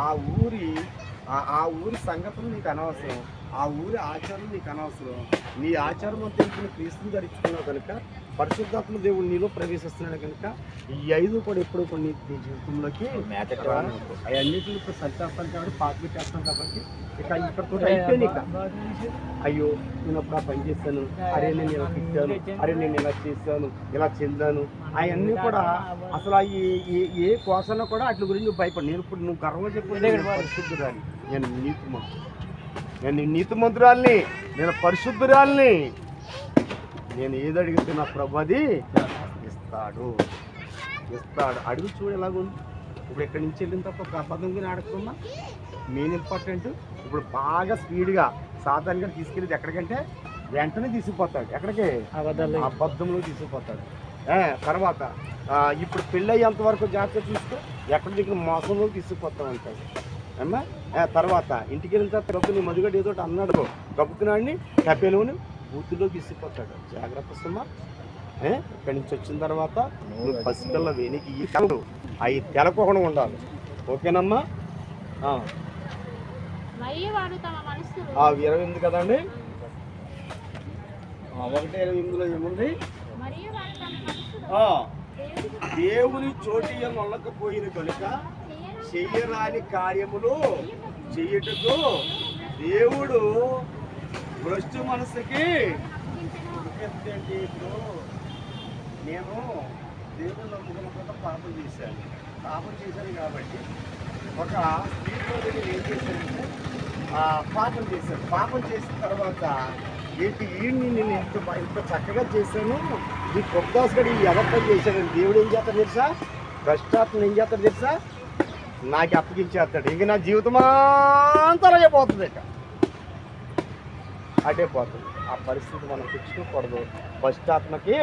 ఆ ఊరి సంగతులు నీకు అనవసరం, ఆ ఊరి ఆచారం నీకు అనవసరం. నీ ఆచారం అంతా నువ్వు క్రీస్తుని ధరించుకున్నావు కనుక, పరిశుద్ధాత్మ దేవుడు నీలో ప్రవేశిస్తున్నాడు కనుక ఈ 5 కూడా ఎప్పుడు కూడా నీ జీవితంలోకి అవన్నిటిని ఇప్పుడు సరిచేస్తాను కాబట్టి పాటలు చేస్తాను కాబట్టి ఇక ఇక్కడ అయిపోయింది. ఇక అయ్యో నేను అప్పుడు ఆ పని చేశాను, అరే నేను ఇలా తిట్టాను, అరే నేను ఇలా చేశాను, ఇలా చెందాను, అవన్నీ కూడా అసలు ఏ కోసన కూడా వాటి గురించి భయపడి. నేను ఇప్పుడు నువ్వు గర్వంగా చెప్పు, పరిశుద్ధురాలి, నేను నీతిమంతురాల్ని, నేను పరిశుద్ధురాల్ని. నేను ఏది అడిగితే నా ప్రభు అది ఇస్తాడు. అడుగు చూడు ఎలాగుంది. ఇప్పుడు ఎక్కడి నుంచి వెళ్ళిన తప్ప ఒక అబద్ధంగా ఆడుకున్నా మెయిన్ ఇంపార్టెంట్. ఇప్పుడు బాగా స్పీడ్గా సాధారణంగా తీసుకెళ్ళేది ఎక్కడికంటే వెంటనే తీసుకుపోతాడు. ఎక్కడికి? అబద్ధంలో తీసుకుపోతాడు. తర్వాత ఇప్పుడు పెళ్ళి అయ్యేంత వరకు జాగ్రత్త తీసుకో, ఎక్కడి దగ్గర మోసంలో తీసుకుపోతాం అంటాడు. అమ్మా తర్వాత ఇంటికి వెళ్ళిన తర్వాత గబ్బు నీ మధుగడ్డ ఏదో అన్నాడు, గబ్బుకున్నాడిని కపేలుని బూతుల్లో తీసుకుపోతాడు. జాగ్రత్త సుమా. ఇక్కడి నుంచి వచ్చిన తర్వాత నువ్వు పసిపిల్ల వేనికి ఈ కలడు అవి తెలకోకుండా ఉండాలి. ఓకేనమ్మా. 28 కదండి. 1:28లో ఏముంది? దేవుని చోటియ నొల్లకపోయిన కనుక చెయ్యరాని కార్యములు చెయ్యటకు దేవుడు భ్రష్టు మనసుకి. ఇప్పుడు నేను దేవుడు నమ్ముకున్న పాపం చేశాను కాబట్టి ఒక స్త్రీలో నేను ఏం చేశానంటే పాపం చేసిన తర్వాత ఏంటి ఈయన్ని నేను ఇంత చక్కగా చేశాను, ఈ కొత్తాస్ గడి ఈ అబద్ధం చేశాను. దేవుడు ఏం చేస్తాడు తెలుసా? భ్రష్టాత్మను ఏం చేస్తాడు తెలుసా? నాకు అప్పగించేస్తాడు. ఇంక నా జీవితం అంతా అలాగే పోతుంది. ఇక అటే పోతుంది. ఆ పరిస్థితి మనం తెచ్చుకోకూడదు. భ్రష్టాత్మకి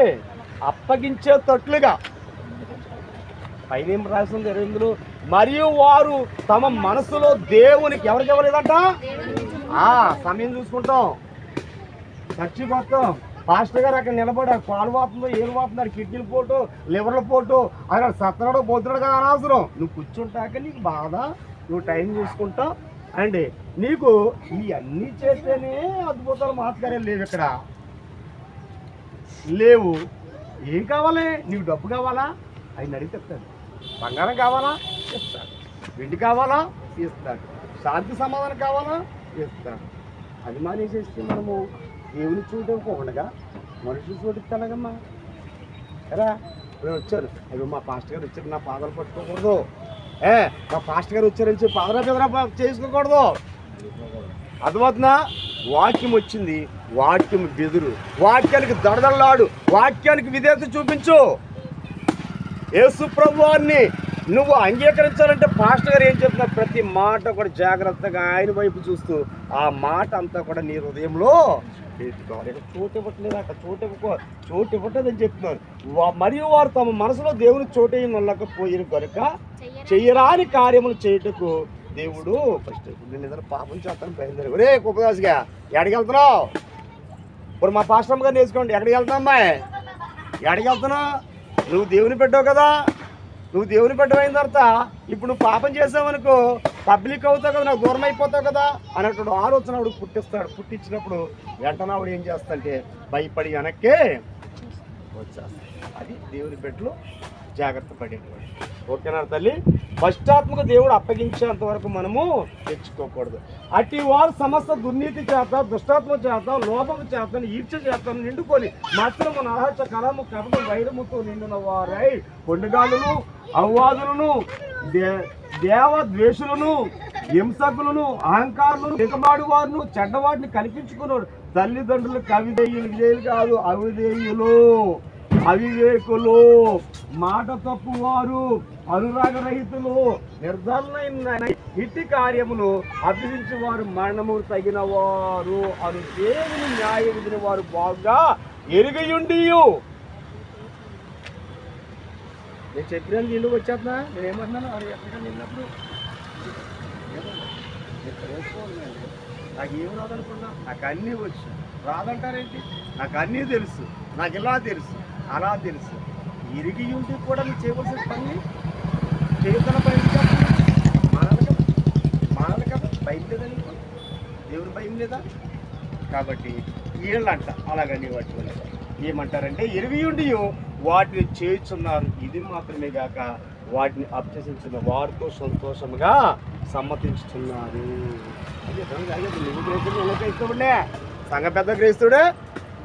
అప్పగించేటట్లుగా పైన ఏం రాసింది 28లో? మరియు వారు తమ మనసులో దేవునికి ఎవరికి ఇవ్వలేదట. సమయం చూసుకుంటాం, చచ్చిపోతాం. పాస్టర్ గారు అక్కడ నిలబడి పాలు వాతుందో ఏలు వాతున్నాడు, కిడ్నీలు పోటు, లివర్ల పోటు, అక్కడ సత్తనాడో పోతున్నాడు కదా అనవసరం. నువ్వు కూర్చుంటాక నీకు బాధ, నువ్వు టైం చూసుకుంటావు. అండి నీకు ఇవన్నీ చేస్తేనే అద్భుతాలు మాత్కార్యాలు లేవు, ఇక్కడ లేవు. ఏం కావాలి? నీకు డబ్బు కావాలా? ఆయన అడిగి చెప్తాడు. బంగారం కావాలా? ఇస్తాడు. వెండి కావాలా? ఇస్తాడు. శాంతి సమాధానం కావాలా? ఇస్తాడు. అది మానేసేస్తే మనము దేవుని చోటు ఇవ్వకుండా మనుషులు చోటు ఇస్తానగమ్మా కదా. ఇప్పుడు వచ్చారు అవి మా పాస్టర్ గారు వచ్చారు, నా పాదాలు పట్టుకోకూడదు, మా పాస్టర్ గారు వచ్చారని చెప్పి పాదరా పెదరా చేసుకోకూడదు. అర్థమవుతుందా? వాక్యం వచ్చింది, వాక్యం బెదురు, వాక్యానికి దడదడలాడు, వాక్యానికి విధేయత చూపించు. యేసు ప్రభువాన్ని నువ్వు అంగీకరించాలంటే పాస్టర్ గారు ఏం చెప్తున్నా ప్రతి మాట కూడా జాగ్రత్తగా ఆయన వైపు చూస్తూ ఆ మాట అంతా కూడా నీ హృదయంలో పెట్టుకోవాలి. ఇక్కడ చోటు ఇవ్వట్లేదు, అక్కడ చోటు ఇవ్వట్లేదని చెప్తున్నారు. మరియు వారు తమ మనసులో దేవుని చోటేయనలేకపోయిన కనుక చెయ్యరాని కార్యములు చేయుటకు దేవుడు ఫస్ట్ నేను ఏదైనా పాపం చేస్తాను బయలుదేరి. ఒరే కుప్పదాసుగా ఎక్కడికి వెళ్తున్నావు? ఇప్పుడు మా పాస్టర్ గారిని వేసుకోండి, ఎక్కడికి వెళ్తావు అమ్మాయి? ఎక్కడికి వెళ్తున్నావు? నువ్వు దేవుని పెట్టావు కదా, నువ్వు దేవుని పెట్టమైన తర్వాత ఇప్పుడు నువ్వు పాపం చేసావనుకో పబ్లిక్ అవుతావు కదా, నాకు దూరం అయిపోతావు కదా అనేటువంటి ఆలోచన ఆవిడ పుట్టించినప్పుడు వెంటనే ఆవిడ ఏం చేస్తాంటే భయపడి వెనక్కే వచ్చేస్తాడు. అది దేవుని పెట్టలు జాగ్రత్త పడేటువంటి. ఓకేనా తల్లి? పశ్చాత్మక దేవుడు అప్పగించేంత వరకు మనము తెచ్చుకోకూడదు. అట్టి వారు సమస్త దుర్నీతి చేత, దుష్టాత్మ చేత, లోపము చేత, ఈర్చ చేత నిండుకొని మాత్రము నరహత్య, కలము, కపటం, వైరముతో నిండిన వారై పొండుగాళ్ళను, అవ్వాదులను, దేవద్వేషులను, హింసకులను, అహంకారులను, దిగబాడు వారును, చెడ్డవాటిని కల్పించుకున్నాడు. తల్లిదండ్రులు విధేయులు కాదు, అవివేకులు, మాట తప్పువారు, అనురాగరహితులు, నిర్ధరులైన ఇట్టి కార్యములు అభ్యసించి వారు మరణము తగిన వారు అను దేవుని న్యాయ విధిని వారు బాగా ఎరుగయుండి. నేను చెప్పిన నీళ్ళు వచ్చేస్తున్నా, నేనేమన్నాను అది ఎక్కడ నిన్నప్పుడు నాకు ఏం రాదనుకున్నా, నాకు అన్నీ వచ్చు. రాదంటారేంటి? నాకు అన్నీ తెలుసు, నాకు ఇలా తెలుసు, అలా తెలుసు. ఇరిగి ఉంటే కూడా మీరు చేయవలసిన పని చేతున్న పని మానదు కదా. భయం లేదా నీకు? దేవుని భయం లేదా? కాబట్టి వీళ్ళంట అలాగని వాటి ఏమంటారంటే ఇరిగి ఉండి వాటిని చేయుచున్నారు. ఇది మాత్రమే కాక వాటిని అభ్యసించిన వారితో సంతోషంగా సమ్మతించుతున్నారు. నువ్వు క్రైస్తుడు, నువ్వు క్రైస్తవుడే, సంఘ పెద్ద క్రైస్తుడే,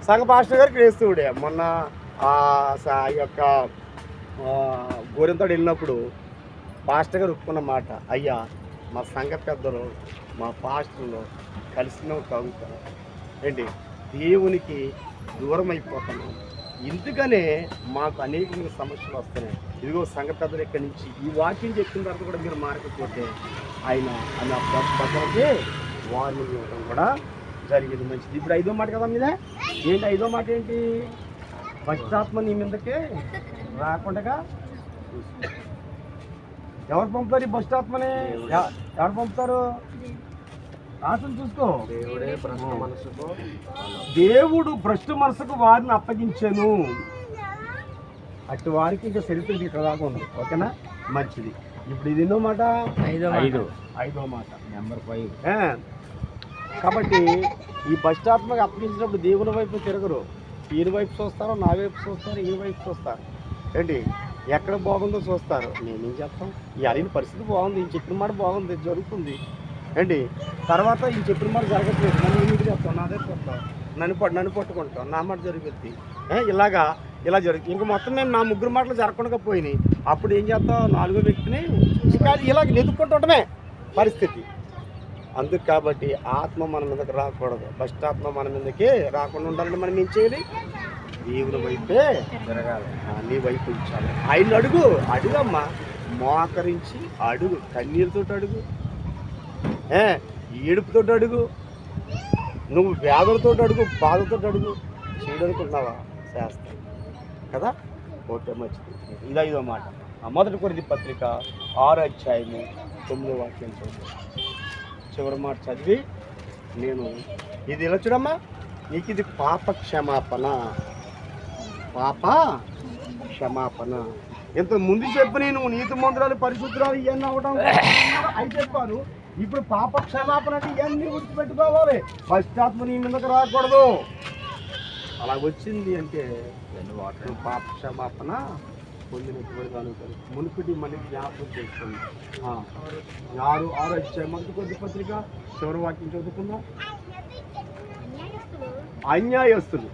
సంఘ పాస్టర్ గారు క్రైస్తవుడే. మొన్న యొక్క గోరింతాడు వెళ్ళినప్పుడు పాస్టర్ గారు ఒప్పుకున్న మాట, అయ్యా మా సంఘ పెద్దలు మా పాస్టర్లు కలిసిన తాగుతారు ఏంటి, దేవునికి దూరం అయిపోతున్నాం, ఇందుకనే మాకు అనేకమైన సమస్యలు వస్తున్నాయి. ఇదిగో సంఘ పెద్దలు ఇక్కడి నుంచి ఈ వాక్యం చెప్పిన తర్వాత కూడా మీరు మారకపోతే ఆయన భద్రతే వారిని ఇవ్వడం కూడా జరిగింది. మంచిది. ఇప్పుడు 5వ మాట కదా మీద ఏంటి? 5వ మాట ఏంటి? పశ్చాత్మ నీ మీదకే రాకుండా ఎవరు పంపుతారు ఈ పశ్చాత్మని? ఎవరు పంపుతారు? రాసుని చూసుకో. దేవుడు భ్రష్టు మనసుకు వారిని అప్పగించాను. అటు వారికి ఇంకా చరిత్ర ఇక్కడ దాకా ఉంది. ఓకేనా? మంచిది. ఇప్పుడు ఇది ఎన్నో మాట? 5వ మాట, నెంబర్ 5. కాబట్టి ఈ పశ్చాత్మకు అప్పగించినప్పుడు దేవుని వైపు తిరగరు, ఈయన వైపు చూస్తారు, నా వైపు చూస్తారు, ఈయన వైపు చూస్తారు. ఏంటి ఎక్కడ బాగుందో చూస్తారు. నేనేం చెప్తాం? ఈ అడిగిన పరిస్థితి బాగుంది, ఈ చెప్పిన మాట బాగుంది, జరుగుతుంది ఏంటి. తర్వాత ఈ చెప్పిన మాట జరగట్లేదు, నన్ను ఇంటికి చెప్తాను, నా దగ్గర వస్తాను, నన్ను పట్టుకుంటాం, నా మాట జరుగుద్ది. ఇలా జరుగుతుంది. ఇంక మొత్తం మేము నా 3 మాటలు జరగకుండా పోయినాయి. అప్పుడు ఏం చేస్తాం? 4వ వ్యక్తిని ఇలాగ నెతుక్కుంటుంటమే పరిస్థితి. అందుకు కాబట్టి ఆత్మ మన మీదకి రాకూడదు, భ్రష్టాత్మ మన మీదకి రాకుండా ఉండాలంటే మనం ఏం చేయాలి? దేవుని వైపే జరగాలి, నీ వైపు ఉంచాలి. ఆయన అడుగమ్మా, మోకరించి అడుగు, కన్నీళ్ళతో అడుగు, ఏడుపుతో అడుగు, నువ్వు వ్యాధులతో అడుగు, బాధతో అడుగు. చేయడనుకున్నావా? చేస్తాను కదా. ఓకే, మంచిది. ఇది 5వ మాట. 1 కొరింథీ పత్రిక 6వ అధ్యాయము 9వ వాక్యం చదువు. చివరి మాట చదివి నేను ఇది ఇలా చూడమ్మా, నీకు ఇది పాప క్షమాపణ. ఇంత ముందు చెప్పి నేను నీతి మంత్రాలు, పరిశుద్ధాలు ఇవన్నీ అవ్వడం అవి చెప్పాను. ఇప్పుడు పాప క్షమాపణ అంటే ఇవన్నీ గుర్తుపెట్టుకోవాలి. పశ్చాత్మ నీ మీదకి రాకూడదు. అలా వచ్చింది అంటే పాప క్షమాపణ పొందినటువంటి దానికి మునుపటి మనకి జ్ఞాపకం చేస్తుంది. 6వ అధ్యాయం 1 కొరింథీ పత్రిక చివరి వాక్యం చదువుకుందాం. అన్యాయస్తులు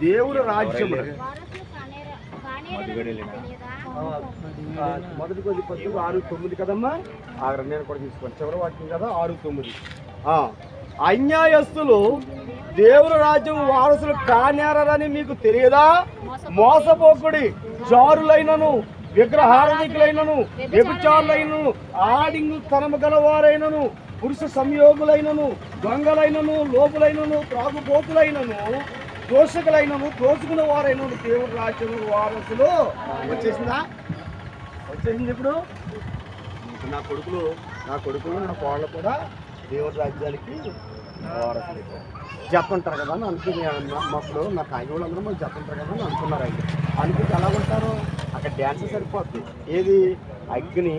దేవుడు రాజ్యం. మొదటి కొద్ది 6:9 కదమ్మా. నేను కూడా తీసుకోండి, చివరి వాక్యం కదా 6:9. అన్యాయస్తులు దేవుని రాజ్యం వారసులు కానేరని మీకు తెలియదా? మోసపోకుడి, జారులైనను, విగ్రహారాధికులైనను, వ్యభిచారులైనను, ఆడింగు తనము గలవారైనను, పురుష సంయోగులైనను, దొంగలైనను, లోపులైనను, త్రాగుబోతులైనను, దోషకులైనను, దోచుకున్న వారైనను దేవుని రాజ్యం వారసులు. వచ్చేసిందా? వచ్చేసింది. ఇప్పుడు నా కొడుకులు నా కోడలు కూడా దేవుని రాజ్యానికి వారసులు చెప్తుంటారు కదా అని అనుకుని మాకు నా కాగి వాళ్ళందరూ మాకు చెప్తుంటారు కదా అని అనుకున్నారు. అయితే అనుకుంటే ఎలా ఉంటారు? అక్కడ డ్యాన్స్ సరిపోద్ది. ఏది? అగ్ని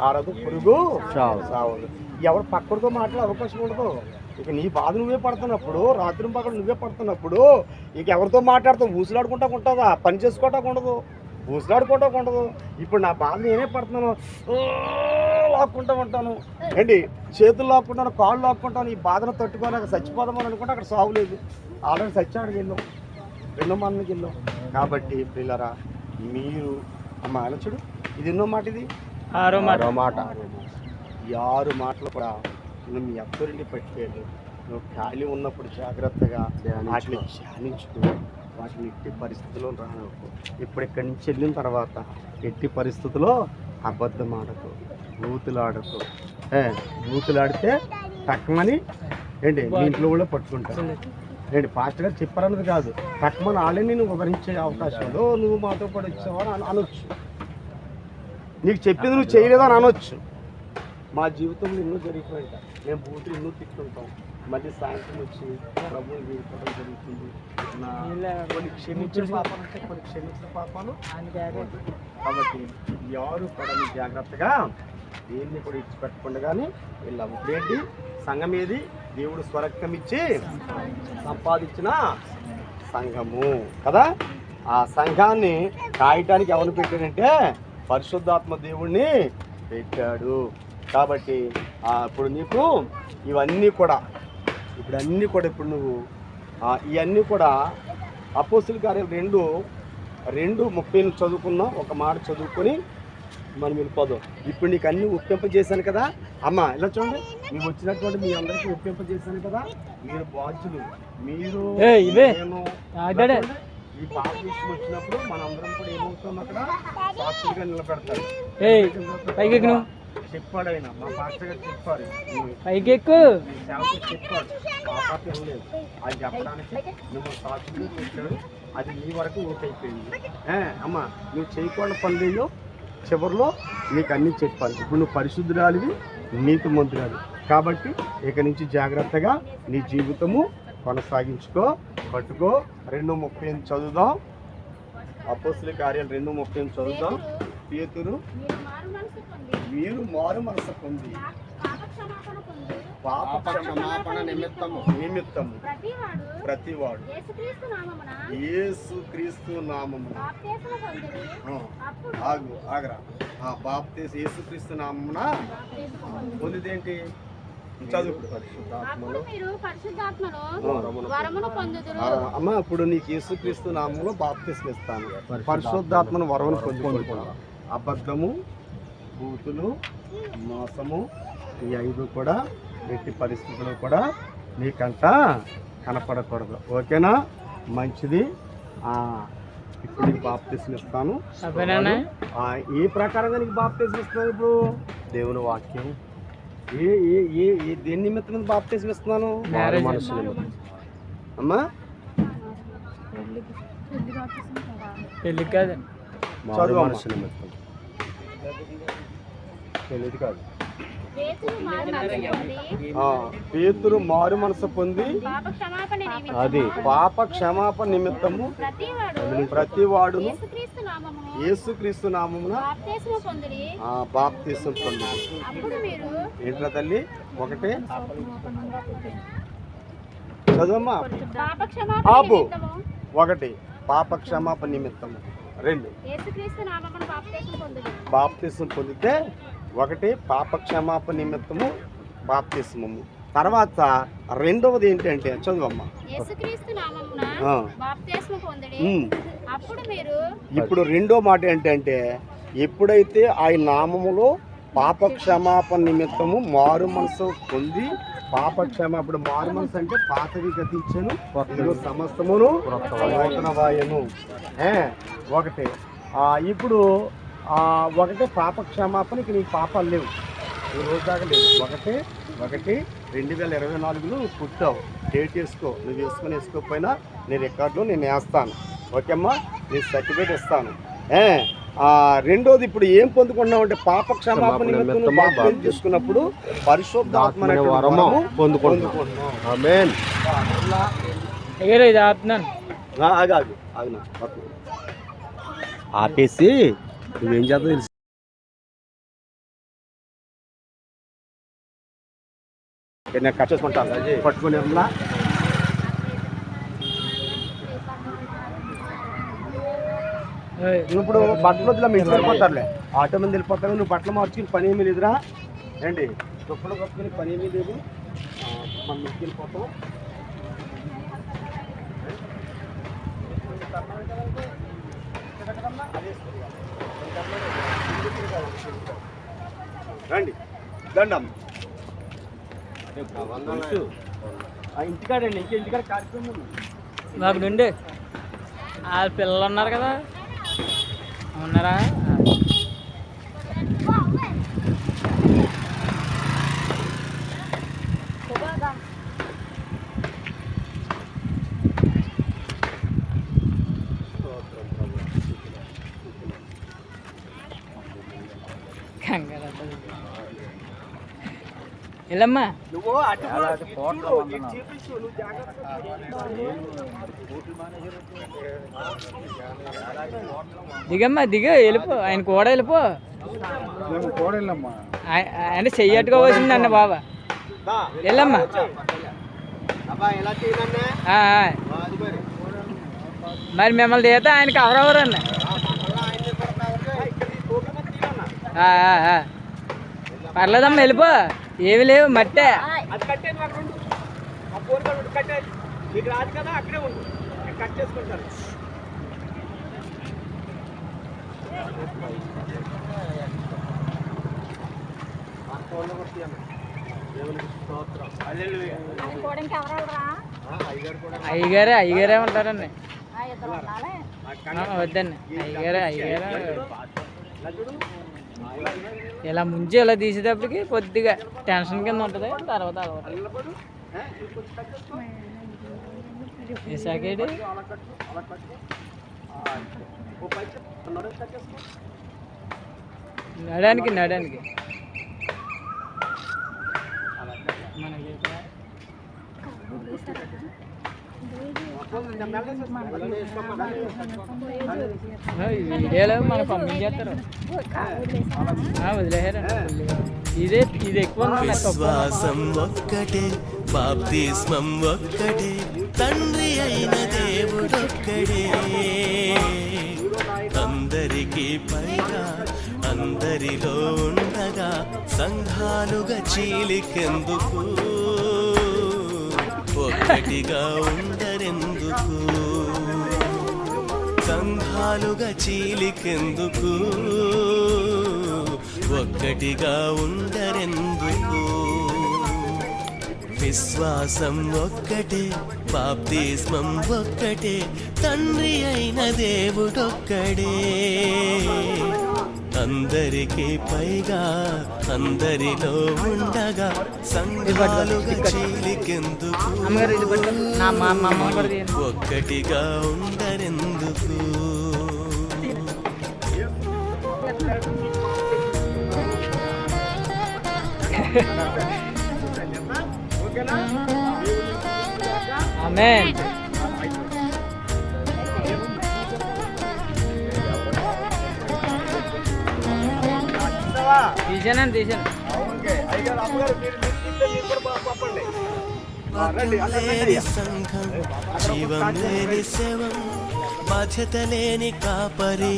ఆరదు, పురుగు సావదు. ఎవరు పక్కడితో మాట్లాడే అవకాశం ఉండదు. ఇక నీ బాధ నువ్వే పడుతున్నప్పుడు, రాత్రి పక్కన నువ్వే పడుతున్నప్పుడు ఇక ఎవరితో మాట్లాడుతావు? ఊసులాడుకుంటా ఉంటుందా? పని చేసుకోవటం ఉండదు, ఊసులాడుకోవటం ఉండదు. ఇప్పుడు నా బాధ నేనే పడుతున్నాను, లాక్కుంటూ ఉంటాను ఏంటి, చేతులు లాక్కుంటాను, కాళ్ళు లాక్కుంటాను. ఈ బాధను తట్టుకోలేక చచ్చిపోదామని అనుకుంటే అక్కడ సాగు లేదు. ఆల్రెడీ చచ్చాడికి వెళ్ళాం, 2 మందికి వెళ్ళాం. కాబట్టి పిల్లరా, మీరు అమ్మ అనచుడు, ఇది ఎన్నో మాట? ఇది 6వ మాట. ఈ 6 మాటలు కూడా నువ్వు మీ అత్తూరిని పట్టుకెళ్ళి నువ్వు ఖాళీ ఉన్నప్పుడు జాగ్రత్తగా వాటిని ధ్యానించుకో. వాటిని ఎట్టి పరిస్థితుల్లో రానుకో. ఇప్పుడు ఇక్కడి నుంచి వెళ్ళిన తర్వాత ఎట్టి పరిస్థితుల్లో అబద్ధం ఆడకు, బూతులాడకు. బూతులాడితే తక్కువని ఏంటి మీ ఇంట్లో కూడా పట్టుకుంటారు. ఏంటి పాస్టర్ గారు చెప్పారన్నది కాదు, తక్కువని వాళ్ళని నువ్వు వివరించే అవకాశంలో నువ్వు మాతో పాటు వచ్చేవాడు అనొచ్చు. నీకు చెప్పింది నువ్వు చేయలేదని అనొచ్చు. మా జీవితంలో ఎన్నో జరిగిపోయింట. మేము బూతులు ఎన్నో తిట్టుకుంటాం. మళ్ళీ సాయంత్రం వచ్చి ప్రభువుని వేడుకోవడం జరుగుతుంది. కొన్ని క్షమించిన పాపాలు అంటే కొన్ని క్షమించిన పాపాలు. కాబట్టి ఎవరు కూడా జాగ్రత్తగా దేన్ని కూడా ఇచ్చిపెట్టకుండా కానీ వెళ్ళాము. ఏంటి సంఘం? ఏది? దేవుడు స్వరక్తం ఇచ్చి సంపాదించిన సంఘము కదా. ఆ సంఘాన్ని కాయటానికి ఎవరు పెట్టాడంటే పరిశుద్ధాత్మ దేవుణ్ణి పెట్టాడు. కాబట్టి ఇప్పుడు నీకు ఇవన్నీ కూడా ఇప్పుడు నువ్వు ఇవన్నీ కూడా అపోస్తుల కార్యాలు 2:30 చదువుకున్నావు. ఒక మాట చదువుకొని మనం వెళ్ళిపోదాం. ఇప్పుడు నీకు అన్ని ఒప్పింపజేశాను కదా అమ్మ. ఇలా చూడండి, మీకు వచ్చినటువంటి మీ అందరికీ ఒప్పింపజేశాను కదా. మీరు బాధ్యులు, మీరు నేను. ఈ పాప విషయం వచ్చినప్పుడు మనందరం కూడా ఏమవుతాం? అక్కడ సాక్షులుగా నిలబెడతారు. చెప్పాడు ఆయన, మా పాస్టర్ గారు చెప్పారు, చెప్పాడు. ఆ పాప వెళ్ళలేదు, అది చెప్పడానికి నువ్వు సాక్షులుగా చెప్పాడు. అది నీ వరకు ఓటైపోయింది. అమ్మ, నువ్వు చేయకూడని పనులు చివరిలో నీకు అన్నీ చెప్పాలి. ఇప్పుడు నువ్వు పరిశుద్ధురాలివి, నీతిమంతురాలి. కాబట్టి ఇక నుంచి జాగ్రత్తగా నీ జీవితము కొనసాగించుకో, పట్టుకో. 2:30 చదువుదాం. అపోస్తుల కార్యాలు 2:30 చదువుదాం. పేతురు, మీరు మారు మనసు పొంది పాప క్షమాపణ నిమిత్తము ప్రతివాడు యేసుక్రీస్తు నామమున ఆగరా యేసుక్రీస్తు నామమున పొందిదేంటి? చదువు. అమ్మ, ఇప్పుడు నీకు యేసుక్రీస్తు నామంలో బాప్తిస్మం ఇస్తాను. పరిశుద్ధాత్మను వరమును పొందుకుంటున్నాను. అబద్ధము, బూతులు, మోసము, ఈ 5 కూడా ఎట్టి పరిస్థితుల్లో కూడా నీకంట కనపడకూడదు. ఓకేనా? మంచిది. ఇప్పుడు నీకు బాప్తిస్మం ఇస్తాను. ఏ ప్రకారంగా నీకు బాప్తిస్మం ఇస్తాను? ఇప్పుడు దేవుని వాక్యం. దేని నిమిత్తం బాప్తిస్మం ఇస్తున్నాను? మనుషుల నిమిత్తం. అమ్మా, పెళ్ళికి కాదు, మనుషుల నిమిత్తం. పెళ్ళిది కాదు. పేతురు మారు మనసు పొంది అది పాప క్షమాపణ నిమిత్తము ప్రతివాడు యేసుక్రీస్తు నామమున బాప్తిస్మం పొంది. ఏంట్రా తల్లి? ఒకటే చదువమ్మా. ఆపు. 1 పాప క్షమాపణ నిమిత్తము, 2 బాప్తిస్మం పొందితే, 1 పాప క్షమాపణ నిమిత్తము బాప్తిస్మము, తర్వాత రెండవది ఏంటంటే చదువమ్మా. ఇప్పుడు రెండో మాట ఏంటంటే ఎప్పుడైతే ఆయన నామములో పాప క్షమాపణ నిమిత్తము మారు మనసు పొంది పాప క్షమాపణ మారు మనసు అంటే పాతవి గతించను సమస్తమును నూతనవాయను. ఒకటే ఇప్పుడు ఒకటే పాప క్షమాపణకి నీకు పాపాలు లేవు, ఈ రోజు దాకా లేవు. ఒకటి 2024లో పుట్టావు, డేట్ వేసుకో. నువ్వు వేసుకోకపోయినా నీ రికార్డులో నేను వేస్తాను. ఓకే అమ్మా, నీ సర్టిఫికేట్ ఇస్తాను. రెండోది ఇప్పుడు ఏం పొందుకున్నావు అంటే పాప క్షమాపణ తీసుకున్నప్పుడు పరిశుద్ధాత్మ ఆపేసి నువ్వేం చేద్దాం తెలుసు. నేను కట్ చేసుకుంటాను పట్టుకుని ఇప్పుడు బట్టలు వదిలే మీరు వెళ్ళిపోతారులే, ఆటో మీద వెళ్ళిపోతాను. నువ్వు బట్టలు మార్చుకుని పని ఏమీ లేదురా ఏంటి, దుప్పలు కట్టుకుని పని ఏమీ లేదు. మనం ఇంటికి వెళ్ళిపోతాం. రండి దండం ఇంటికాడండి, ఇంటికాడ కార్యక్రమం నాకు నుండి వాళ్ళ పిల్లలు ఉన్నారు కదా, ఉన్నారా? వెళ్ళమ్మా, దిగమ్మా, వెళ్ళిపో. ఆయన కూడా వెళ్ళిపో. ఆయన చెయ్యట్టుకోవాల్సింది అన్న బాబా. వెళ్ళమ్మా. మరి మిమ్మల్ని దిగితే ఆయన కవర్ అవ్వరు అన్న. పర్లేదమ్మా, వెళ్ళిపో. ఏమి లేవు, మట్టే. అయ్యగారే ఉంటారండి. వద్దండి, అయ్యగారే ఇలా ముంచి ఇలా తీసేటప్పటికి కొద్దిగా టెన్షన్ కింద ఉంటుంది. తర్వాత అలవాటు వేసాకేటి నడానికి మనకి వీడియోలో మనకు పంపించేస్తారు, వదిలేసారండి. ఇది ఎక్కువ. విశ్వాసం ఒక్కటే, బాప్తిస్మం ఒక్కటే, తండ్రి అయిన దేవుడొక్కడే. అందరికీ పైగా అందరిలో ఉండగా సంఘాలుగా చీలికెందుకు, ఒక్కటిగా ఉండరెందుకు. సంఘాలుగా చీలికెందుకు, ఒక్కటిగా ఉండరెందుకు. విశ్వాసం ఒక్కటే, బాప్తిస్మం ఒక్కటే, తండ్రి అయిన దేవుడొక్కడే. అందరికీ పైగా అందరిలో ఉండగా సంఘాలుగా చీలికెందుకు, ఒక్కటిగా ఉండరెందుకు. ఆమేన్. తీసాను. సంఘం జీవం లేని శవం, బాధ్యత లేని కాపరి,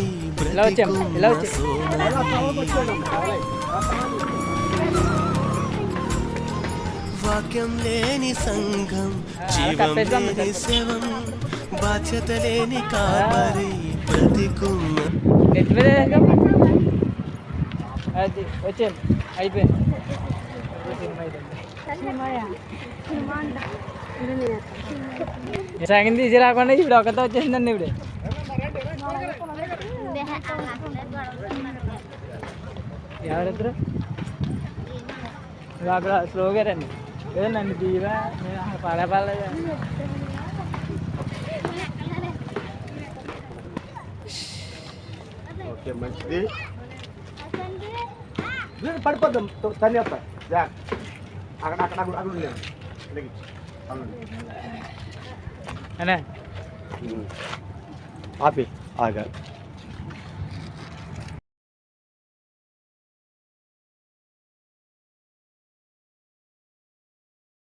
వాక్యం లేని సంఘం, జీవం లేని శవం, బాధ్యత లేని కాపరి బ్రతికున్న. నెట్ మీద అది వచ్చాను అయిపోయింది. సగం తీసి రాకుండా ఇప్పుడు ఒకతో వచ్చేసిందండి. ఇప్పుడు ఎవరిద్దరు అక్కడ స్లోగా రండి. ఏదో నన్ను తీరా నేను అసలు పడలేదు. ఓకే మంచిది. పడిపోద్దాం తని వస్తా అక్కడ అక్కడ అక్కడ అన్నా ఆపి ఆగా